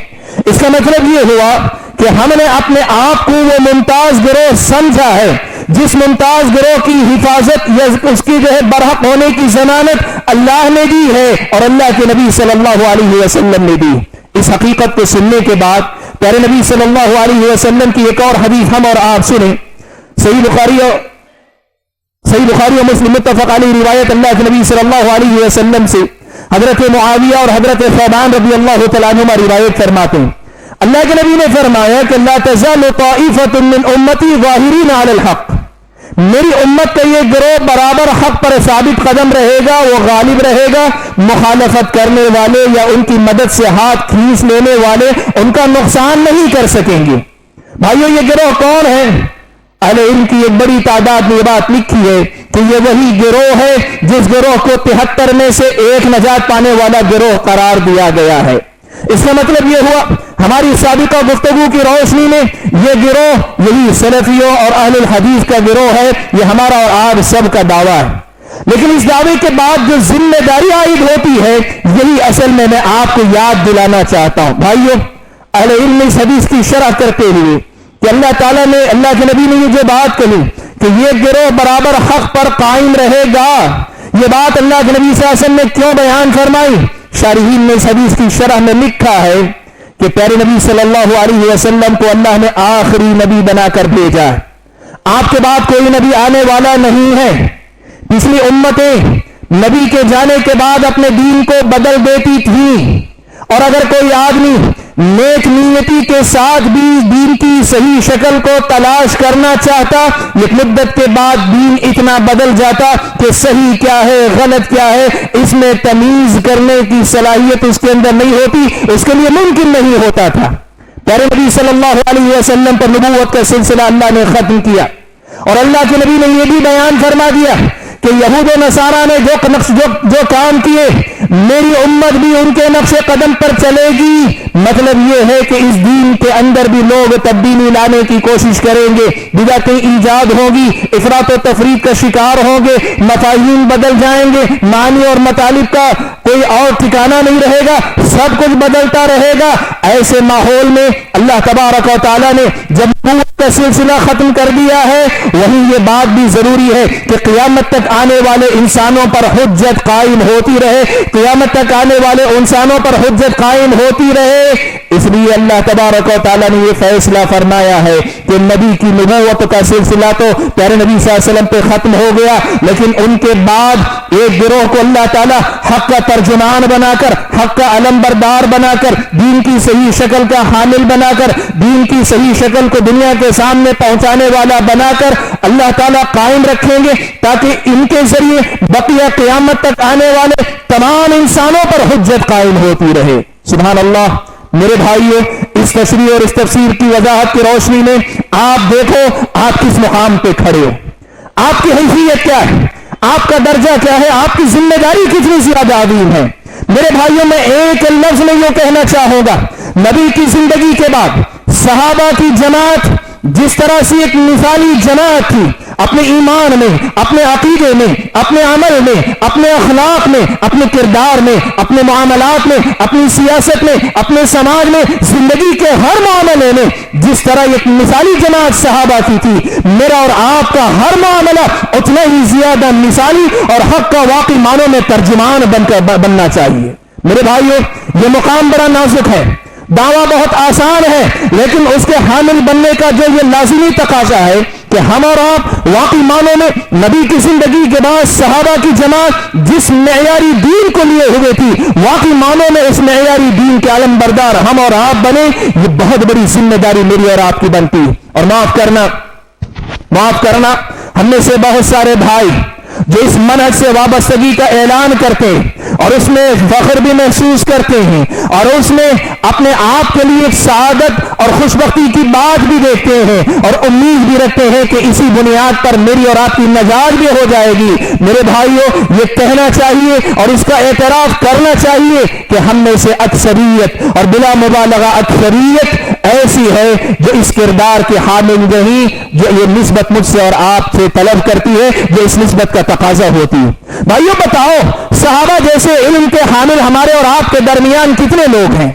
اس کا مطلب یہ ہوا کہ ہم نے اپنے آپ کو وہ ممتاز گروہ سمجھا ہے جس ممتاز گروہ کی حفاظت یا اس کی جو ہے برحق ہونے کی ضمانت اللہ نے دی ہے اور اللہ کے نبی صلی اللہ علیہ وسلم نے دی۔ اس حقیقت کو سننے کے بعد پیارے نبی صلی اللہ علیہ وسلم کی ایک اور حدیث ہم اور آپ سنیں، صحیح بخاری و مسلم متفق علیہ روایت اللہ کے نبی صلی اللہ علیہ وسلم سے حضرت معاویہ اور حضرت ثوبان رضی اللہ تعالیٰ عنہما روایت فرماتے ہیں، اللہ کے نبی نے فرمایا کہ لا تزال طائفة من امتی ظاہرین علی الحق، میری امت کا یہ گروہ برابر حق پر ثابت قدم رہے گا، وہ غالب رہے گا، مخالفت کرنے والے یا ان کی مدد سے ہاتھ کھینچ لینے والے ان کا نقصان نہیں کر سکیں گے۔ بھائیو، یہ گروہ کون ہے؟ اہل علم کی ایک بڑی تعداد نے یہ بات لکھی ہے کہ یہ وہی گروہ ہے جس گروہ کو 73 میں سے ایک نجات پانے والا گروہ قرار دیا گیا ہے۔ اس کا مطلب یہ ہوا ہماری سابقہ گفتگو کی روشنی میں یہ گروہ یہی سلفیوں اور اہل الحدیث کا گروہ ہے، یہ ہمارا اور آپ سب کا دعویٰ ہے۔ لیکن اس دعوے کے بعد جو ذمہ داری عائد ہوتی ہے یہی اصل میں آپ کو یاد دلانا چاہتا ہوں۔ بھائیو، اہل علم اس حدیث کی شرح کرتے ہوئے کہ اللہ تعالیٰ نے، اللہ کے نبی نے یہ جو بات کہی کہ یہ گروہ برابر حق پر قائم رہے گا، یہ بات اللہ کے نبی صلی اللہ علیہ وسلم نے کیوں بیان فرمائی؟ شارحین نے اس حدیث کی شرح میں لکھا ہے کہ پیارے نبی صلی اللہ علیہ وسلم کو اللہ نے آخری نبی بنا کر بھیجا ہے، آپ کے بعد کوئی نبی آنے والا نہیں ہے۔ پچھلی امتیں نبی کے جانے کے بعد اپنے دین کو بدل دیتی تھیں، اور اگر کوئی آدمی نیک نیتی کے ساتھ بھی دین کی صحیح شکل کو تلاش کرنا چاہتا، ایک مدت کے بعد دین اتنا بدل جاتا کہ صحیح کیا ہے غلط کیا ہے اس میں تمیز کرنے کی صلاحیت اس کے اندر نہیں ہوتی، اس کے لیے ممکن نہیں ہوتا تھا۔ پیارے نبی صلی اللہ علیہ وسلم پر نبوت کا سلسلہ اللہ نے ختم کیا، اور اللہ کے نبی نے یہ بھی بیان فرما دیا کہ یہود و نصارہ نے جو کام کیے میری امت بھی ان کے نقش قدم پر چلے گی۔ مطلب یہ ہے کہ اس دین کے اندر بھی لوگ تبدیلی لانے کی کوشش کریں گے، بدعتیں ایجاد ہوگی، افراط و تفریط کا شکار ہوں گے، مفاہیم بدل جائیں گے، معنی اور مطالب کا کوئی اور ٹھکانہ نہیں رہے گا، سب کچھ بدلتا رہے گا۔ ایسے ماحول میں اللہ تبارک و تعالیٰ نے جب نبوت کا سلسلہ ختم کر دیا ہے، وہیں یہ بات بھی ضروری ہے کہ قیامت تک آنے والے انسانوں پر حجت قائم ہوتی رہے، قیامت تک آنے والے انسانوں پر حجت قائم ہوتی رہے۔ اس لیے اللہ تبارک و تعالیٰ نے یہ فیصلہ فرمایا ہے کہ نبی کی نبوت کا سلسلہ تو پیارے نبی صلی اللہ علیہ وسلم پہ ختم ہو گیا، لیکن ان کے بعد ایک گروہ کو اللہ تعالیٰ حق کا ترجمان بنا کر، حق کا علم بردار بنا کر، دین کی صحیح شکل کا حامل بنا کر، دین کی صحیح شکل کو دنیا کے سامنے پہنچانے والا بنا کر اللہ تعالیٰ قائم رکھیں گے، تاکہ ان کے ذریعے بقیہ قیامت تک آنے والے تمام انسانوں پر حجت قائم ہوتی رہے۔ سبحان اللہ۔ میرے بھائیو، اس تشریح اور اس تفسیر کی وضاحت کی روشنی میں آپ دیکھو آپ کس مقام پہ کھڑے ہو، آپ کی حیثیت کیا ہے، آپ کا درجہ کیا ہے، آپ کی ذمہ داری کتنی زیادہ عظیم ہے۔ میرے بھائیوں، میں ایک لفظ میں یہ کہنا چاہوں گا، نبی کی زندگی کے بعد صحابہ کی جماعت جس طرح سے ایک مثالی جماعت تھی، اپنے ایمان میں، اپنے عقیدے میں، اپنے عمل میں، اپنے اخلاق میں، اپنے کردار میں، اپنے معاملات میں، اپنی سیاست میں، اپنے سماج میں، زندگی کے ہر معاملے میں جس طرح ایک مثالی جماعت صحابہ کی تھی، میرا اور آپ کا ہر معاملہ اتنا ہی زیادہ مثالی اور حق کا واقعی معنوں میں ترجمان بننا چاہیے۔ میرے بھائیو، یہ مقام بڑا نازک ہے، دعویٰ بہت آسان ہے، لیکن اس کے حامل بننے کا جو یہ لازمی تقاضا ہے کہ ہم اور آپ واقعی معنوں میں نبی کی زندگی کے بعد صحابہ کی جماعت جس معیاری دین کو لیے ہوئے تھی، واقعی معنوں میں اس معیاری دین کے علم بردار ہم اور آپ بنے، یہ بہت بڑی ذمہ داری میری اور آپ کی بنتی ہے۔ اور معاف کرنا ہم میں سے بہت سارے بھائی جو اس منہج سے وابستگی کا اعلان کرتے ہیں اور اس میں فخر بھی محسوس کرتے ہیں اور اس میں اپنے آپ کے لیے ایک سعادت اور خوشبختی کی بات بھی دیکھتے ہیں اور امید بھی رکھتے ہیں کہ اسی بنیاد پر میری اور آپ کی نجات بھی ہو جائے گی۔ میرے بھائیوں، یہ کہنا چاہیے اور اس کا اعتراف کرنا چاہیے کہ ہم میں سے اکثریت اور بلا مبالغہ اکثریت ایسی ہے جو اس کردار کے حامل نہیں، جو یہ نسبت مجھ سے اور آپ سے طلب کرتی ہے، جو اس نسبت کا تقاضا ہوتی ہے۔ بھائیوں بتاؤ، صحابہ جیسے علم کے حامل ہمارے اور آپ کے درمیان کتنے لوگ ہیں؟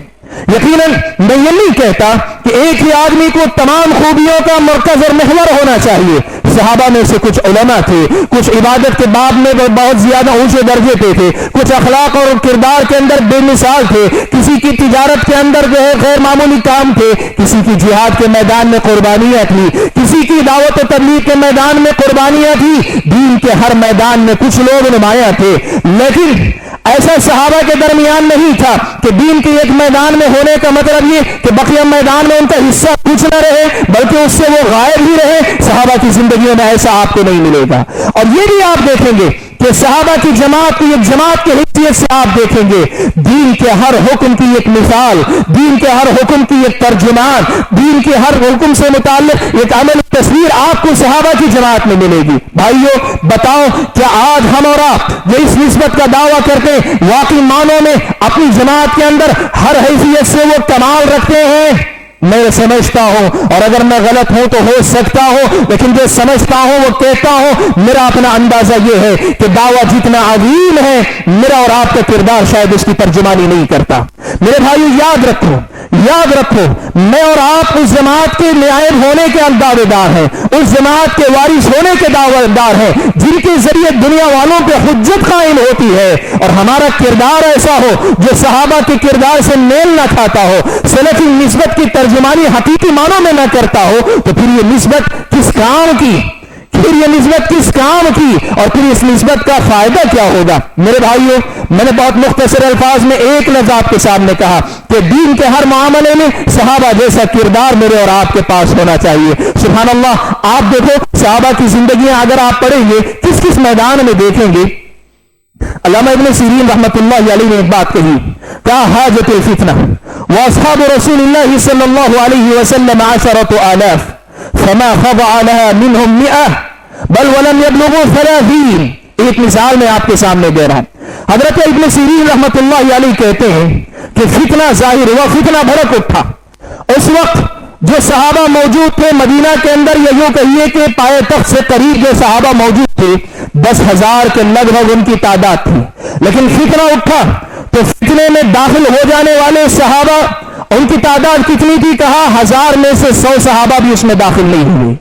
یقیناً میں یہ نہیں کہتا کہ ایک ہی آدمی کو تمام خوبیوں کا مرکز اور محور ہونا چاہیے۔ صحابہ میں سے کچھ علماء تھے، کچھ عبادت کے باب میں بہت زیادہ اونچے درجے پہ تھے، کچھ اخلاق اور کردار کے اندر بے مثال تھے، کسی کی تجارت کے اندر جو ہے غیر معمولی کام تھے، کسی کی جہاد کے میدان میں قربانیاں تھی، کسی کی دعوت و تبلیغ کے میدان میں قربانیاں تھی، دین کے ہر میدان میں کچھ لوگ نمایاں تھے۔ لیکن ایسا صحابہ کے درمیان نہیں تھا کہ دین کے ایک میدان میں ہونے کا مطلب یہ کہ بقیہ میدان میں ان کا حصہ کچھ نہ رہے بلکہ اس سے وہ غائب ہی رہے۔ صحابہ کی زندگیوں میں ایسا آپ کو نہیں ملے گا۔ اور یہ بھی آپ دیکھیں گے کہ صحابہ کی جماعت کی ایک جماعت کی حیثیت سے آپ دیکھیں گے دین کے ہر حکم کی ایک مثال، دین کے ہر حکم کی ایک ترجمان، دین کے ہر حکم سے متعلق ایک عمل تصویر آپ کو صحابہ کی جماعت میں ملے گی۔ بھائیو بتاؤ، کیا آج ہم اور آپ جو اس نسبت کا دعویٰ کرتے ہیں واقعی معنوں میں اپنی جماعت کے اندر ہر حیثیت سے وہ کمال رکھتے ہیں؟ میں سمجھتا ہوں، اور اگر میں غلط ہوں تو ہو سکتا ہوں، لیکن جو سمجھتا ہوں وہ کہتا ہوں، میرا اپنا اندازہ یہ ہے کہ دعویٰ جتنا عظیم ہے میرا اور آپ کا کردار شاید اس کی ترجمانی نہیں کرتا۔ میرے بھائیو یاد رکھو میں اور آپ اس جماعت کے نائب ہونے کے دعوے دار ہیں، اس جماعت کے وارث ہونے کے دعوے دار ہیں جن کے ذریعے دنیا والوں پہ حجت قائم ہوتی ہے، اور ہمارا کردار ایسا ہو جو صحابہ کے کردار سے میل نہ کھاتا ہو، سلفی نسبت کی ترجمانی حقیقی معنوں میں نہ کرتا ہو، تو پھر یہ نسبت کس کام کی؟ اور پھر اس نسبت کا فائدہ کیا ہوگا؟ میرے بھائیو، میں نے بہت مختصر الفاظ میں ایک لفظ آپ کے سامنے کہا کہ دین کے ہر معاملے میں صحابہ جیسا کردار میرے اور آپ کے پاس ہونا چاہیے۔ سبحان اللہ، آپ دیکھو صحابہ کی زندگیاں اگر آپ پڑھیں گے کس میدان میں دیکھیں گے۔ علامہ ابن سیرین رحمۃ اللہ علیہ نے ایک بات کہی، کہا حاجت الفتنہ واصحاب رسول اللہ صلی اللہ علیہ وسلم 10,000 فما خضع لها منهم 100 بل ولم يبلغوا 30۔ ایک مثال میں آپ کے سامنے دے رہا ہوں۔ حضرت ابن سیرین رحمۃ اللہ علیہ کہتے ہیں کہ فتنہ ظاہر ہوا، فتنہ بھڑک اٹھا۔ اس وقت جو صحابہ موجود تھے مدینہ کے اندر، یہ یوں کہیے کہ پائے تخت سے قریب جو صحابہ موجود تھے 10,000 کے لگ بھگ ان کی تعداد تھی، لیکن فتنہ اٹھا تو فتنے میں داخل ہو جانے والے صحابہ ان کی تعداد کتنی تھی؟ کہا 1000 میں سے 100 صحابہ بھی اس میں داخل نہیں ہوئے،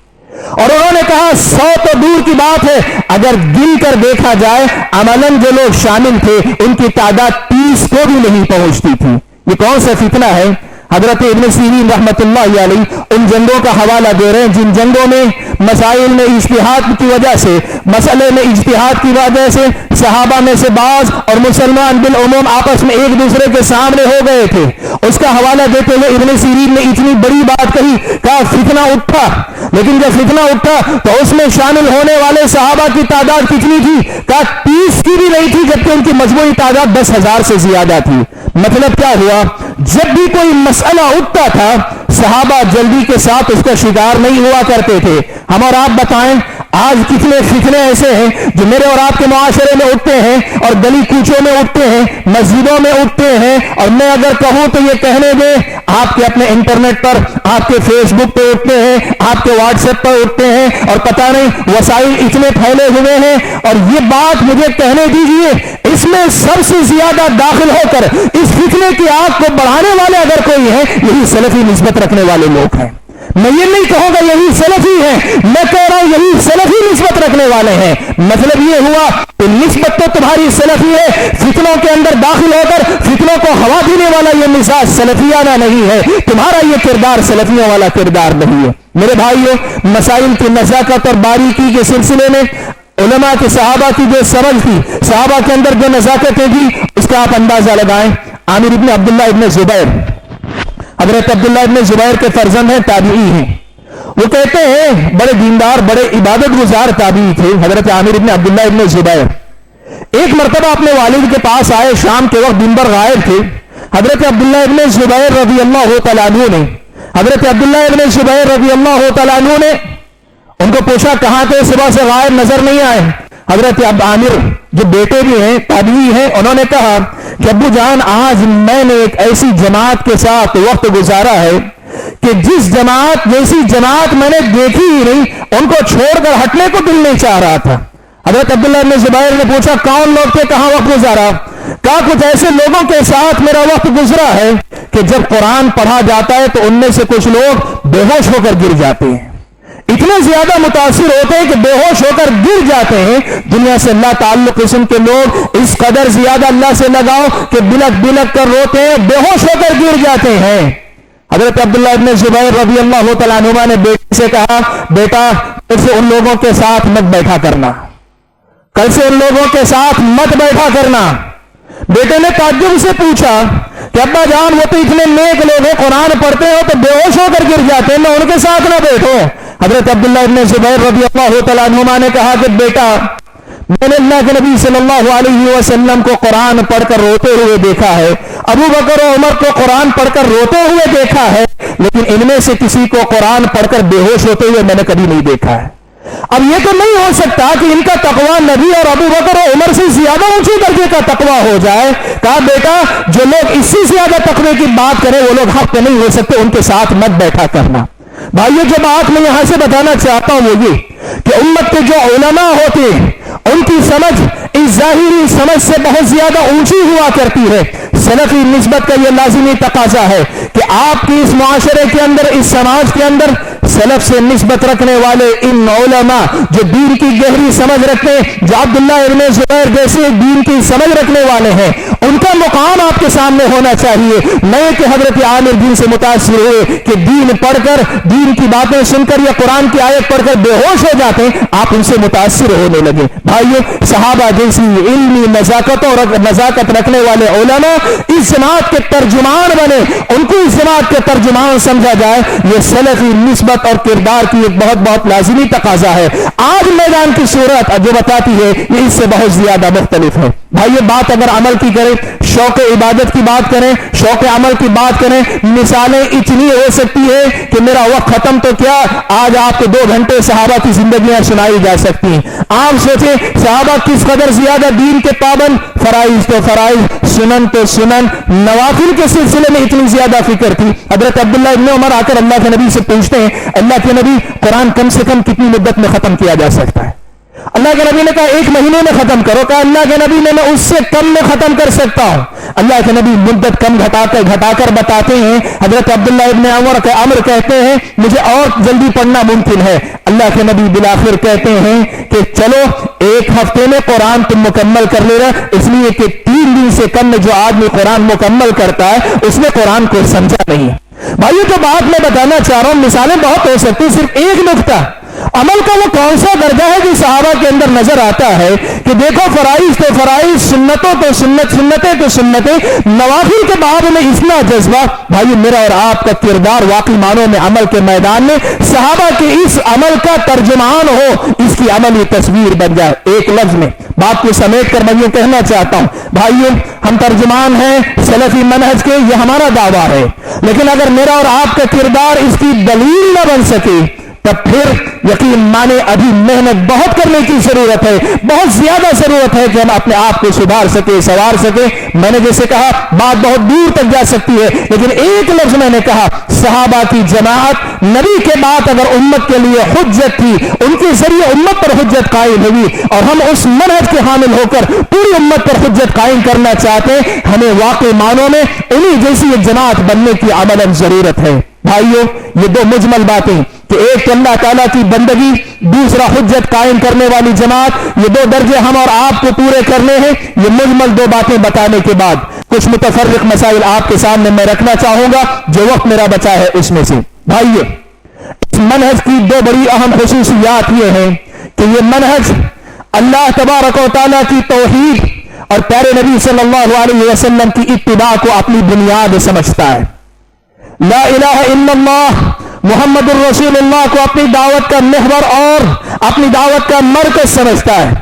اور انہوں نے کہا 100 تو دور کی بات ہے، اگر گن کر دیکھا جائے عملاً جو لوگ شامل تھے ان کی تعداد 30 کو بھی نہیں پہنچتی تھی۔ یہ کون سا فتنہ ہے؟ حضرت ابن سیرین رحمۃ اللہ علیہ ان جنگوں کا حوالہ دے رہے ہیں جن جنگوں میں مسائل میں اجتہاد کی وجہ سے، مسئلے میں اجتہاد کی وجہ سے صحابہ میں سے بعض اور مسلمان بالعموم آپس میں ایک دوسرے کے سامنے ہو گئے تھے۔ اس کا حوالہ دیتے ہوئے ابن سیرین نے اتنی بڑی بات کہی، کہا فتنہ اٹھا لیکن جب فتنہ اٹھا تو اس میں شامل ہونے والے صحابہ کی تعداد کتنی تھی؟ کہا 30 کی بھی نہیں تھی، جبکہ ان کی مجموعی تعداد 10,000 سے زیادہ تھی۔ مطلب کیا ہوا؟ جب بھی کوئی مسئلہ اٹھتا تھا صحابہ جلدی کے ساتھ اس کا شکار نہیں ہوا کرتے تھے۔ ہم اور آپ بتائیں آج کتنے فتنے ایسے ہیں جو میرے اور آپ کے معاشرے میں اٹھتے ہیں اور گلی کوچوں میں اٹھتے ہیں، مسجدوں میں اٹھتے ہیں، اور میں اگر کہوں تو یہ کہنے دیں آپ کے اپنے انٹرنیٹ پر، آپ کے فیس بک پہ اٹھتے ہیں، آپ کے واٹس ایپ پر اٹھتے ہیں، اور پتہ نہیں وسائل اتنے پھیلے ہوئے ہیں۔ اور یہ بات مجھے کہنے دیجئے، اس میں سب سے زیادہ داخل ہو کر اس فتنے کی آگ کو بڑھانے والے اگر کوئی ہیں، یہی سلفی نسبت رکھنے والے لوگ ہیں۔ میں یہ نہیں کہوں گا یہی سلفی ہیں، میں کہہ رہا ہوں یہی سلفی نسبت رکھنے والے ہیں۔ مطلب یہ ہوا کہ نسبت تو تمہاری سلفی ہے، فتنوں کے اندر داخل ہو کر فتنوں کو ہوا دینے والا یہ مزاج سلفیانہ نہیں ہے، تمہارا یہ کردار سلفیوں والا کردار نہیں ہے۔ میرے بھائیوں، مسائل کی نزاکت اور باریکی کے سلسلے میں علماء کے صحابہ کی جو سمجھ تھی، صحابہ کے اندر جو نزاکتیں تھی، اس کا آپ اندازہ لگائیں۔ عامر ابن عبداللہ ابن زبیر، حضرت عبداللہ ابن زبیر کے فرزند ہیں، تابعی ہیں۔ وہ کہتے ہیں بڑے دیندار، بڑے عبادت گزار تابعی تھے حضرت عامر ابن عبداللہ ابن زبیر۔ ایک مرتبہ اپنے والد کے پاس آئے، شام کے وقت دن بھر غائب تھے۔ حضرت عبداللہ ابن زبیر رضی اللہ تعالیٰ عنہ نے ان کو پوچھا کہاں تھے، صبح سے غائب نظر نہیں آئے۔ حضرت عامر جو بیٹے بھی ہیں، تابعی ہیں، انہوں نے کہا کہ ابو جان، آج میں نے ایک ایسی جماعت کے ساتھ وقت گزارا ہے کہ جس جیسی جماعت میں نے دیکھی ہی نہیں، ان کو چھوڑ کر ہٹنے کو دل نہیں چاہ رہا تھا۔ حضرت عبداللہ بن زبیر نے پوچھا کون لوگ تھے، کہاں وقت گزارا؟ کہا کچھ ایسے لوگوں کے ساتھ میرا وقت گزرا ہے کہ جب قرآن پڑھا جاتا ہے تو ان میں سے کچھ لوگ بے ہوش ہو کر گر جاتے ہیں، اتنے زیادہ متاثر ہوتے ہیں کہ بے ہوش ہو کر گر جاتے ہیں۔ دنیا سے اللہ تعلق قسم کے لوگ اس قدر زیادہ اللہ سے لگاؤ کہ بلک بلک کر روتے ہیں، بے ہوش ہو کر گر جاتے ہیں۔ حضرت عبداللہ ابن زبیر رضی اللہ تعالیٰ عنہ نے بیٹے سے کہا بیٹا کل سے ان لوگوں کے ساتھ مت بیٹھا کرنا، کل سے ان لوگوں کے ساتھ مت بیٹھا کرنا۔ بیٹے نے تعجب سے پوچھا کہ ابا جان وہ تو اتنے نیک لوگ ہیں، قرآن پڑھتے ہو تو بے ہوش ہو کر گر جاتے ہیں، میں ان کے ساتھ نہ بیٹھوں۔ حضرت عبداللہ ابن زبیر رضی اللہ تعالیٰ عنہ نے کہا کہ بیٹا میں نے اللہ کے نبی صلی اللہ علیہ وسلم کو قرآن پڑھ کر روتے ہوئے دیکھا ہے، ابو بکر و عمر کو قرآن پڑھ کر روتے ہوئے دیکھا ہے، لیکن ان میں سے کسی کو قرآن پڑھ کر بے ہوش ہوتے ہوئے میں نے کبھی نہیں دیکھا ہے۔ اب یہ تو نہیں ہو سکتا کہ ان کا تقویٰ نبی اور ابو بکر و عمر سے زیادہ اونچے درجے کا تقویٰ ہو جائے۔ کہا بیٹا جو لوگ اس سے زیادہ تقوی کی بات کریں وہ لوگ حق پہ نہیں ہو سکتے، ان کے ساتھ مت بیٹھا کرنا۔ بھائیو جو بات میں یہاں سے بتانا چاہتا ہوں وہ یہ کہ امت کے جو علماء ہوتے ہیں ان کی سمجھ اس ظاہری سمجھ سے بہت زیادہ اونچی ہوا کرتی ہے۔ سلفی نسبت کا یہ لازمی تقاضا ہے کہ آپ کی اس معاشرے کے اندر، اس سماج کے اندر سلف سے نسبت رکھنے والے ان علماء جو دین کی گہری سمجھ رکھتے ہیں، جو عبداللہ ابن زبیر جیسے دین کی سمجھ رکھنے والے ہیں، ان کا مقام آپ کے سامنے ہونا چاہیے۔ نہیں کہ حضرت عامر دین سے متاثر ہوئے کہ دین پڑھ کر، دین کی باتیں سن کر یا قرآن کی آیت پڑھ کر بے ہوش ہو جاتے ہیں، آپ ان سے متاثر ہونے لگے۔ بھائیو صحابہ جیسی علمی نزاکت رکھنے والے علماء اس جماعت کے ترجمان بنے، ان کو اس جماعت کے ترجمان سمجھا جائے، یہ سلفی نسبت اور کردار کی ایک بہت بہت لازمی تقاضا ہے۔ آج میدان کی صورت جو بتاتی ہے یہ اس سے بہت زیادہ مختلف ہے۔ بھائی یہ بات اگر عمل کی کریں، شوق عبادت کی بات کریں، شوق عمل کی بات کریں، مثالیں اتنی ہو سکتی ہے کہ میرا وقت ختم تو کیا، آج آپ کو 2 گھنٹے صحابہ کی زندگیاں سنائی جا سکتی ہیں۔ آپ سوچیں صحابہ کس قدر زیادہ دین کے پابند، فرائض تو فرائض، سنن تو سنن، نوافل کے سلسلے میں اتنی زیادہ فکر تھی۔ حضرت عبداللہ ابن عمر آ کر اللہ کے نبی سے پوچھتے ہیں اللہ کے نبی قرآن کم سے کم کتنی مدت میں ختم کیا جا سکتا ہے؟ اللہ کے نبی نے کہا 1 مہینے میں ختم کرو۔ کہا اللہ کے نبی میں اس سے کم میں ختم کر سکتا ہوں۔ اللہ کے نبی مدت کم گھٹا کر بتاتے ہیں۔ حضرت عبداللہ ابن عمر کہتے ہیں مجھے اور جلدی پڑھنا ممکن ہے۔ اللہ کے نبی بالآخر کہتے ہیں کہ چلو 1 ہفتے میں قرآن تم مکمل کر لے رہا، اس لیے کہ 3 دن سے کم میں جو آدمی قرآن مکمل کرتا ہے اس نے قرآن کو سمجھا نہیں ہے۔ بھائیو جو بات میں بتانا چاہ رہا ہوں، مثالیں بہت ہو سکتی، صرف ایک نقطہ، عمل کا وہ کون سا درجہ ہے جس صحابہ کے اندر نظر آتا ہے کہ دیکھو فرائض تو فرائض، سنتوں تو سنت، سنتیں تو سنتیں، نوافل کے باب میں اتنا جذبہ۔ بھائی میرا اور آپ کا کردار واقعی معنوں میں عمل کے میدان میں صحابہ کے اس عمل کا ترجمان ہو، اس کی عملی تصویر بن جائے۔ ایک لفظ میں بات کو سمیٹ کر میں یہ کہنا چاہتا ہوں، بھائیو ہم ترجمان ہیں سلفی منہج کے، یہ ہمارا دعویٰ ہے، لیکن اگر میرا اور آپ کا کردار اس کی دلیل نہ بن سکے تب پھر یقین مانے ابھی محنت بہت کرنے کی ضرورت ہے، بہت زیادہ ضرورت ہے کہ ہم اپنے آپ کو سدھار سکے، سنوار سکے۔ میں نے جیسے کہا بات بہت دور تک جا سکتی ہے، لیکن ایک لفظ میں نے کہا، صحابہ کی جماعت نبی کے بعد اگر امت کے لیے حجت تھی، ان کے ذریعے امت پر حجت قائم ہوئی، اور ہم اس منہج کے حامل ہو کر پوری امت پر حجت قائم کرنا چاہتے ہیں، ہمیں واقعی معنوں میں انہی جیسی ایک جماعت بننے کی عملاً ضرورت ہے۔ بھائیو یہ دو مجمل باتیں کہ ایک تو اللہ تعالیٰ کی بندگی، دوسرا حجت قائم کرنے والی جماعت، یہ دو درجے ہم اور آپ کو پورے کرنے ہیں۔ یہ مجمل دو باتیں بتانے کے بعد کچھ متفرق مسائل آپ کے سامنے میں رکھنا چاہوں گا جو وقت میرا بچا ہے اس میں سے۔ بھائیو اس منہج کی دو بڑی اہم خصوصیات یہ ہیں کہ یہ منہج اللہ تبارک و تعالیٰ کی توحید اور پیارے نبی صلی اللہ علیہ وسلم کی اتباع کو اپنی بنیاد سمجھتا ہے۔ لا الہ الا اللہ محمد الرسول اللہ کو اپنی دعوت کا محور اور اپنی دعوت کا مرکز سمجھتا ہے۔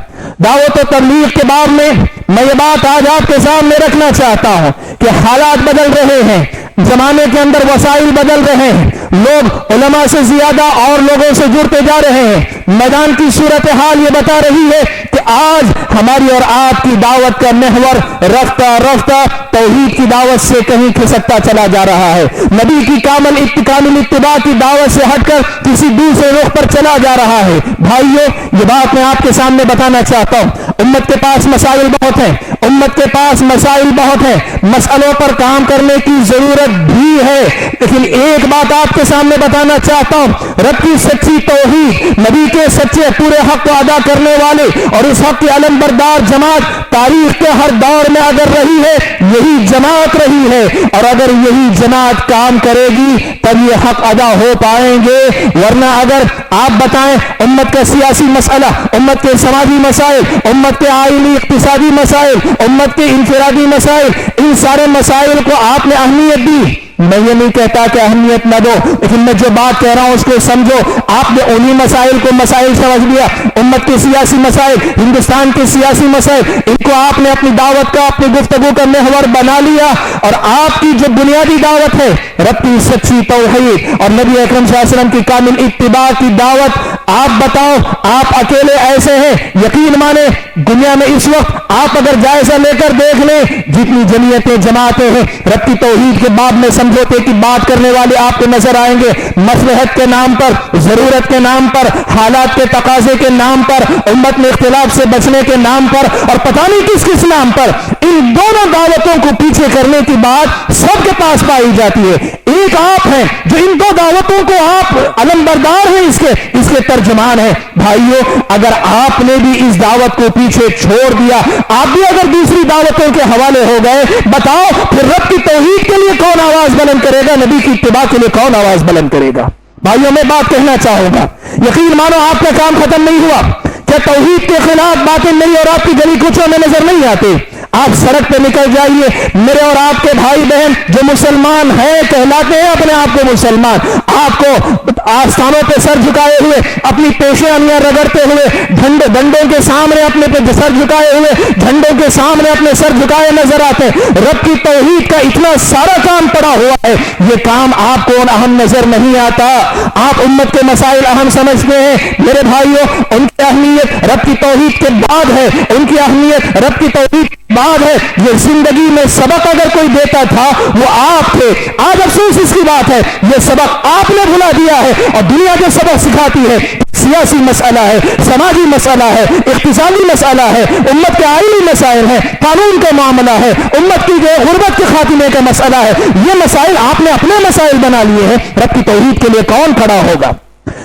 دعوت و تبلیغ کے باب میں یہ بات آج آپ کے سامنے رکھنا چاہتا ہوں کہ حالات بدل رہے ہیں، زمانے کے اندر وسائل بدل رہے ہیں، لوگ علماء سے زیادہ اور لوگوں سے جڑتے جا رہے ہیں۔ میدان کی صورتحال یہ بتا رہی ہے کہ آج ہماری اور آپ کی دعوت کا محور رفتہ رفتہ توحید کی دعوت سے کہیں کھسکتا چلا جا رہا ہے، نبی کی کامل اتباع کی دعوت سے ہٹ کر کسی دوسرے رخ پر چلا جا رہا ہے۔ بھائیو یہ بات میں آپ کے سامنے بتانا چاہتا ہوں، امت کے پاس مسائل بہت ہیں، امت کے پاس مسائل بہت ہیں، مسئلوں پر کام کرنے کی ضرورت بھی ہے، لیکن ایک بات آپ کے سامنے بتانا چاہتا ہوں، رب کی سچی توحید، نبی کے سچے پورے حق کو ادا کرنے والے اور اس حق کی علم بردار جماعت تاریخ کے ہر دور میں اگر رہی ہے یہی جماعت رہی ہے، اور اگر یہی جماعت کام کرے گی تب یہ حق ادا ہو پائیں گے۔ ورنہ اگر آپ بتائیں امت کا سیاسی مسئلہ، امت کے سماجی مسائل، امت کے آئینی اقتصادی مسائل، امت کے انفرادی مسائل، ان سارے مسائل کو آپ نے اہمیت دی، میں یہ نہیں کہتا کہ اہمیت نہ دو، لیکن میں جو بات کہہ رہا ہوں اس کو سمجھو۔ آپ نے انہی مسائل کو مسائل سمجھ لیا، امت کے سیاسی مسائل، ہندوستان کے سیاسی مسائل، ان کو آپ نے اپنی دعوت کا، اپنی گفتگو کا محور بنا لیا، اور آپ کی جو بنیادی دعوت ہے رب کی سچی توحید اور نبی اکرم صلی اللہ علیہ وسلم کی کامل اتباع کی دعوت، آپ بتاؤ آپ اکیلے ایسے ہیں؟ یقین مانے دنیا میں اس وقت آپ اگر جائزہ لے کر دیکھ لیں جتنی جمعیتیں جماعتیں ہیں رب کی توحید کے باب میں سمجھوتے کی بات کرنے والے آپ کو نظر آئیں گے، مصلحت کے نام پر، ضرورت کے نام پر، حالات کے تقاضے کے نام پر، امت میں اختلاف سے بچنے کے نام پر، اور پتہ نہیں کس کس نام پر ان دونوں دعوتوں کو پیچھے کرنے کی بات سب کے پاس پائی جاتی ہے۔ ایک آپ ہیں جو ان دو دعوتوں کو آپ علم بردار ہیں، اس کے ترجمان ہیں۔ بھائیو اگر آپ نے بھی اس دعوت کو پیچھے چھوڑ دیا، آپ بھی اگر دوسری دعوتوں کے حوالے ہو گئے، بتاؤ پھر رب کی توحید کے لیے کون آواز بلند کرے گا؟ نبی کی اتباع کے لیے کون آواز بلند کرے گا؟ بھائیوں میں بات کہنا چاہوں گا، یقین مانو آپ کا کام ختم نہیں ہوا۔ کیا توحید کے خلاف باتیں نہیں اور آپ کی گلی کوچوں میں نظر نہیں آتے؟ آپ سڑک پہ نکل جائیے، میرے اور آپ کے بھائی بہن جو مسلمان ہیں، کہلاتے ہیں اپنے آپ کو مسلمان، آپ کو آستانوں پہ سر جھکائے ہوئے، اپنی پیشانیاں رگڑتے ہوئے، ڈنڈوں کے سامنے اپنے پہ سر جھکائے ہوئے، جھنڈوں کے سامنے اپنے سر جھکائے نظر آتے ہیں۔ رب کی توحید کا اتنا سارا کام پڑا ہوا ہے، یہ کام آپ کو اہم نظر نہیں آتا۔ آپ امت کے مسائل اہم سمجھتے ہیں، میرے بھائیوں ان کی اہمیت رب کی توحید کے بعد ہے، ان کی اہمیت رب کی توحید کے بعد ہے۔ یہ زندگی میں سبق اگر کوئی دیتا تھا وہ آپ تھے، آج افسوس اس کی بات ہے یہ سبق آپ نے بھلا دیا ہے، اور دنیا جو سبق سکھاتی ہے سیاسی مسئلہ ہے، سماجی مسئلہ ہے، اقتصادی مسئلہ ہے، امت کے آئینی مسائل ہیں، قانون کا معاملہ ہے، امت کی جو غربت کے خاتمے کا مسئلہ ہے، یہ مسائل آپ نے اپنے مسائل بنا لیے ہیں۔ رب کی توحید کے لیے کون کھڑا ہوگا؟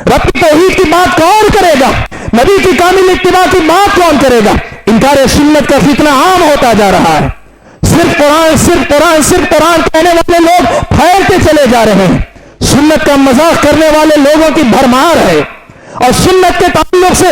رب کی توحید کی بات کون کرے گا؟ نبی کی کامل اتباع کی بات کون کرے گا؟ انکار سنت کا فتنہ عام ہوتا جا رہا ہے، صرف قرآن صرف قرآن صرف قرآن کہنے والے لوگ پھیلتے چلے جا رہے ہیں، سنت کا مذاق کرنے والے لوگوں کی بھرمار ہے، اور سنت کے تعلق سے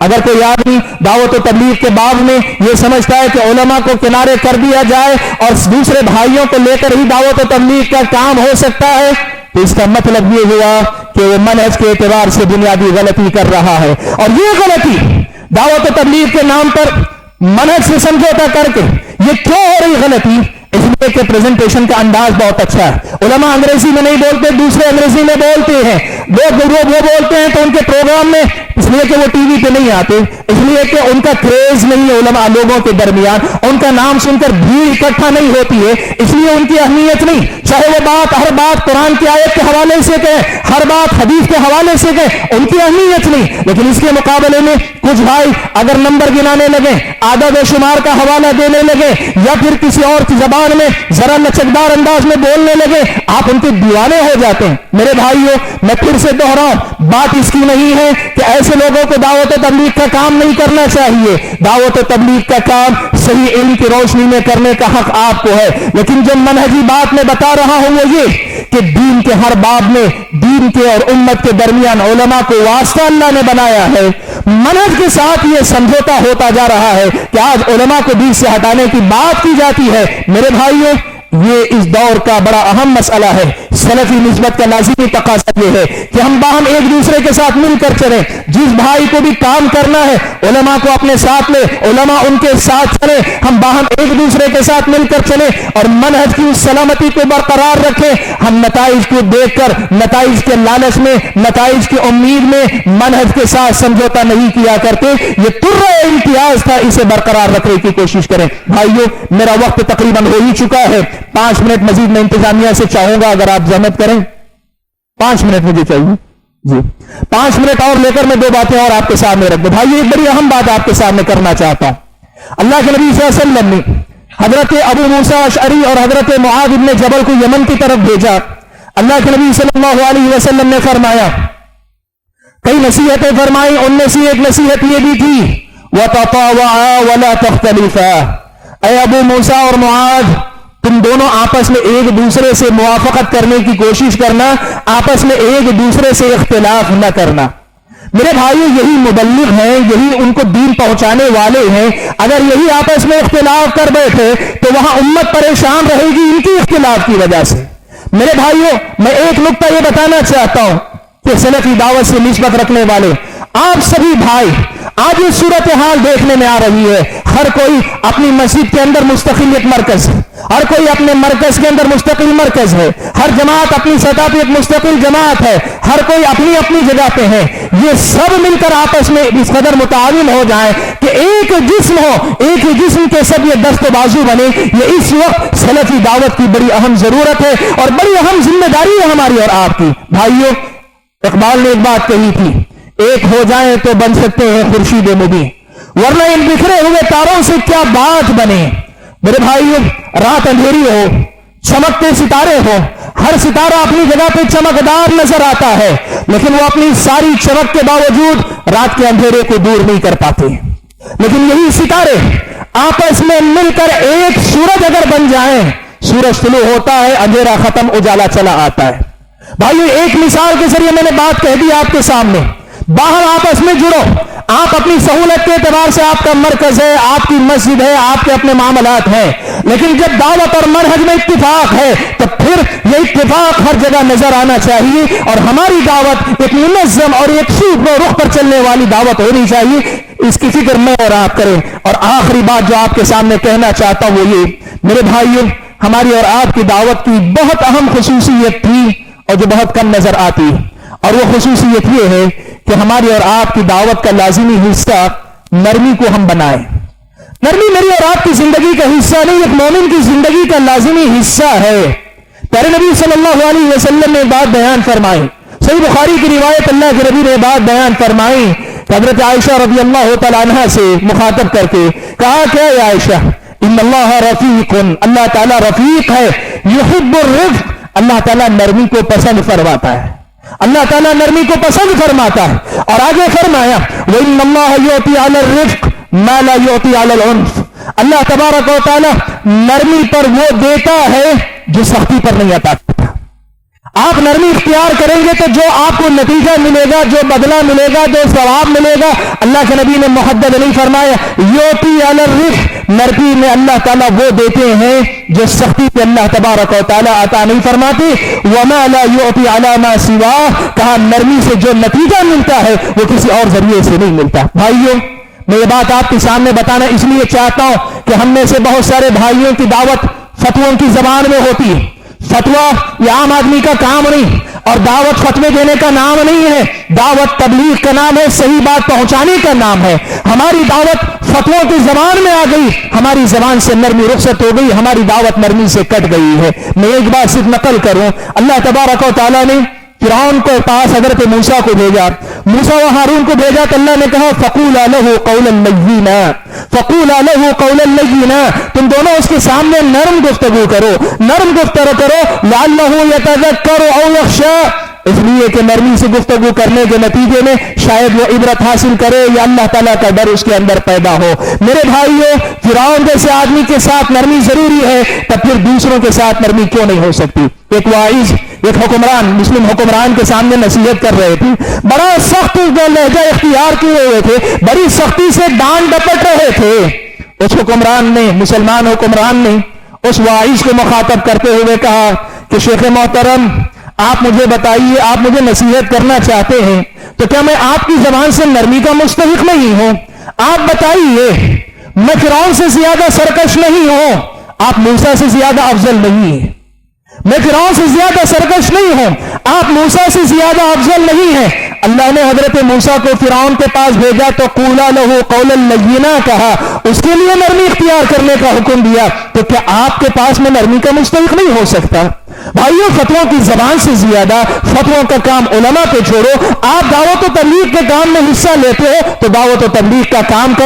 اگر کوئی آدمی دعوت و تبلیغ کے باب میں یہ سمجھتا ہے کہ علماء کو کنارے کر دیا جائے اور دوسرے بھائیوں کو لے کر ہی دعوت و تبلیغ کا کام ہو سکتا ہے تو اس کا مطلب یہ ہوا کہ وہ منہج کے اعتبار سے بنیادی غلطی کر رہا ہے. اور یہ غلطی دعوت و تبلیغ کے نام پر منہج سے سمجھوتا کر کے یہ کیوں ہو رہی غلطی؟ اس لیے کہ پریزنٹیشن کا انداز بہت اچھا ہے. علماء انگریزی میں نہیں بولتے، دوسرے انگریزی میں بولتے ہیں. لوگ وہ بولتے ہیں تو ان کے پروگرام میں اس لیے کہ وہ ٹی وی پہ نہیں آتے، اس لیے کہ ان کا کریز نہیں ہے علماء لوگوں کے درمیان، ان کا نام سن کر بھیڑ اکٹھا نہیں ہوتی ہے، اس لیے ان کی اہمیت نہیں. چاہے وہ ہر بات قرآن کی آیت کے حوالے سے کہیں، ہر بات حدیث کے حوالے سے کہیں، ان کی اہمیت نہیں. لیکن اس کے مقابلے میں کچھ بھائی اگر نمبر گنانے لگے، عدد و شمار کا حوالہ دینے لگے، یا پھر کسی اور کی زبان میں ذرا لچکدار انداز میں بولنے لگے، آپ ان کے دیوانے ہو جاتے ہیں. میرے بھائیوں، میں پھر سے دوہراؤں، بات اس کی نہیں ہے کہ ایسے لوگوں کو دعوت و تبلیغ کا کام نہیں کرنا چاہیے. دعوت و تبلیغ کا کام صحیح علم کی روشنی میں کرنے کا حق آپ کو ہے. لیکن جو منہجی بات میں بتا رہا ہوں وہ یہ کہ دین کے ہر باب میں دین کے اور امت کے درمیان علماء کو واسطہ اللہ نے بنایا ہے. منہج کے ساتھ یہ سمجھوتا ہوتا جا رہا ہے کہ آج علماء کو دین سے ہٹانے کی بات کی جاتی ہے. میرے بھائیوں، یہ اس دور کا بڑا اہم مسئلہ ہے. سلفی نسبت کا لازمی تقاضا یہ ہے کہ ہم باہم ایک دوسرے کے ساتھ مل کر چلیں. جس بھائی کو بھی کام کرنا ہے علماء کو اپنے ساتھ لے، علماء ان کے ساتھ چلیں، ہم باہم ایک دوسرے کے ساتھ مل کر چلیں اور منہج کی اس سلامتی کو برقرار رکھیں. ہم نتائج کو دیکھ کر، نتائج کے لالچ میں، نتائج کی امید میں منہج کے ساتھ سمجھوتا نہیں کیا کرتے. یہ ترہ امتیاز تھا، اسے برقرار رکھنے کی کوشش کریں. بھائیو، میرا وقت تقریباً ہو ہی چکا ہے. 5 منٹ مزید میں انتظامیہ سے چاہوں گا اگر آپ زحمت کریں. 5 منٹ مجھے چاہیے جی. 5 منٹ اور لے کر میں 2 باتیں اور آپ کے سامنے رکھ دوں. بھائی ایک بڑی اہم بات آپ کے سامنے کرنا چاہتا ہوں. اللہ کے نبی صلی اللہ علیہ وسلم نے حضرت ابو موسیٰ اشعری اور حضرت معاذ بن جبل کو یمن کی طرف بھیجا. اللہ کے نبی صلی اللہ علیہ وسلم نے فرمایا، کئی نصیحتیں فرمائی، ان میں سے ایک نصیحت یہ بھی تھی وَتَطَاوَعَا وَلَا تَخْتَلِفَا. اے ابو موسیٰ اور معاذ، تم دونوں آپس میں ایک دوسرے سے موافقت کرنے کی کوشش کرنا، آپس میں ایک دوسرے سے اختلاف نہ کرنا. میرے بھائیو، یہی مبلغ ہیں، یہی ان کو دین پہنچانے والے ہیں. اگر یہی آپس میں اختلاف کر بیٹھے تو وہاں امت پریشان رہے گی ان کی اختلاف کی وجہ سے. میرے بھائیو، میں ایک نکتہ یہ بتانا چاہتا ہوں کہ سلفی دعوت سے نسبت رکھنے والے آپ سبھی بھائی، آج یہ صورتحال دیکھنے میں آ رہی ہے. ہر کوئی اپنی مسجد کے اندر مستقل ایک مرکز ہے، ہر کوئی اپنے مرکز کے اندر مستقل مرکز ہے، ہر جماعت اپنی سطح پہ ایک مستقل جماعت ہے، ہر کوئی اپنی اپنی جگہ پہ ہے. یہ سب مل کر آپس میں اس قدر متعاون ہو جائیں کہ ایک جسم ہو، ایک ہی جسم کے سب یہ دست و بازو بنے. یہ اس وقت سلفی دعوت کی بڑی اہم ضرورت ہے اور بڑی اہم ذمہ داری ہے ہماری اور آپ کی. بھائیو، اقبال نے ایک بات کہی تھی، ایک ہو جائیں تو بن سکتے ہیں خورشید مبیں، ورنہ ان بکھرے ہوئے تاروں سے کیا بات بنے. میرے بھائیو، رات اندھیری ہو، چمکتے ستارے ہو، ہر ستارہ اپنی جگہ پہ چمکدار نظر آتا ہے، لیکن وہ اپنی ساری چمک کے باوجود رات کے اندھیرے کو دور نہیں کر پاتے. لیکن یہی ستارے آپس میں مل کر ایک سورج اگر بن جائیں، سورج طلوع ہوتا ہے، اندھیرا ختم، اجالا چلا آتا ہے. بھائیو، ایک مثال کے ذریعے میں نے بات کہہ دی آپ کے سامنے. باہر آپس میں جڑو. آپ اپنی سہولت کے اعتبار سے آپ کا مرکز ہے، آپ کی مسجد ہے، آپ کے اپنے معاملات ہیں، لیکن جب دعوت اور منہج میں اتفاق ہے تو پھر یہ اتفاق ہر جگہ نظر آنا چاہیے اور ہماری دعوت ایک منظم اور ایک سیدھ رخ پر چلنے والی دعوت ہونی چاہیے. اس کی فکر میں اور آپ کریں. اور آخری بات جو آپ کے سامنے کہنا چاہتا ہوں وہ یہ، میرے بھائیوں، ہماری اور آپ کی دعوت کی بہت اہم خصوصیت تھی اور جو بہت کم نظر آتی، اور وہ خصوصیت یہ ہے کہ ہماری اور آپ کی دعوت کا لازمی حصہ نرمی کو ہم بنائیں. نرمی میری اور آپ کی زندگی کا حصہ نہیں، ایک مومن کی زندگی کا لازمی حصہ ہے. پیارے نبی صلی اللہ علیہ وسلم نے بات بیان فرمائی، صحیح بخاری کی روایت، اللہ کے نبی نے بات بیان فرمائی. حضرت عائشہ رضی اللہ تعالی عنہا سے مخاطب کر کے کہا کہ اے عائشہ، ان اللہ رفیق، اللہ تعالیٰ رفیق ہے، یحب الرفق، اللہ تعالیٰ نرمی کو پسند فرماتا ہے، اللہ تعالیٰ نرمی کو پسند فرماتا ہے. اور آگے فرمایا وَإِنَّ اللَّهَ يُعْطِي عَلَى الرِّفْقِ مَا لَا يُعْطِي عَلَى الْعُنْفِ، اللہ تبارک و تعالیٰ نرمی پر وہ دیتا ہے جو سختی پر نہیں عطا کرتا. آپ نرمی اختیار کریں گے تو جو آپ کو نتیجہ ملے گا، جو بدلہ ملے گا، جو ثواب ملے گا، اللہ کے نبی نے محدد نہیں فرمایا یوتی علی الرفق، نرمی میں اللہ تعالیٰ وہ دیتے ہیں جو سختی پہ اللہ تبارک و تعالیٰ عطا نہیں فرماتے. وما لا یعطی علی ما سواہ، کہا نرمی سے جو نتیجہ ملتا ہے وہ کسی اور ذریعے سے نہیں ملتا. بھائیوں، میں یہ بات آپ کے سامنے بتانا اس لیے چاہتا ہوں کہ ہم میں سے بہت سارے بھائیوں کی دعوت فتووں کی زبان میں ہوتی ہے. فتویٰ یہ عام آدمی کا کام نہیں، اور دعوت فتوے دینے کا نام نہیں ہے. دعوت تبلیغ کا نام ہے، صحیح بات پہنچانے کا نام ہے. ہماری دعوت فتووں کی زبان میں آ گئی، ہماری زبان سے نرمی رخصت ہو گئی، ہماری دعوت نرمی سے کٹ گئی ہے. میں ایک بات صرف نقل کروں، اللہ تبارک و تعالیٰ نے فرعون کو پاس حضرت موسیٰ کو بھیجا، موسیٰ و ہارون کو بھیجا تو اللہ نے کہا فقولا لہ قولا لینا، فقولا لہ قولا لینا، تم دونوں اس کے سامنے نرم گفتگو کرو، نرم گفتگو کرو، لعلہ یتذکر او یخشی، اس لیے کہ نرمی سے گفتگو کرنے کے نتیجے میں شاید وہ عبرت حاصل کرے یا اللہ تعالیٰ کا ڈر اس کے اندر پیدا ہو. میرے بھائیوں، فرعون جیسے آدمی کے ساتھ نرمی ضروری ہے، تب پھر دوسروں کے ساتھ نرمی کیوں نہیں ہو سکتی؟ ایک واعظ، ایک حکمران، مسلم حکمران کے سامنے نصیحت کر رہے تھے، بڑا سخت لہجہ اختیار کیے ہوئے تھے، بڑی سختی سے ڈانٹ ڈپٹ رہے تھے. اس حکمران نے، مسلمان حکمران نے اس واعظ کو مخاطب کرتے ہوئے کہا کہ شیخ محترم، آپ مجھے بتائیے، آپ مجھے نصیحت کرنا چاہتے ہیں تو کیا میں آپ کی زبان سے نرمی کا مستحق نہیں ہوں؟ آپ بتائیے، میں فرعون سے زیادہ سرکش نہیں ہوں، آپ موسیٰ سے زیادہ افضل نہیں ہیں. میں فرعون سے زیادہ سرکش نہیں ہوں، آپ موسیٰ سے زیادہ افضل نہیں ہیں. اللہ نے حضرت موسیٰ کو فرعون کے پاس بھیجا تو قولا لہ قولا لینا کہا، اس کے لیے نرمی اختیار کرنے کا حکم دیا. تو کیا آپ کے پاس میں نرمی کا مستحق نہیں ہو سکتا؟ بھائیوں، فتووں کی زبان سے زیادہ فتووں کا کام علماء پہ چھوڑو. آپ دعوت و تبلیغ کے کام میں حصہ لیتے ہو تو دعوت و تبلیغ کا کام کرو.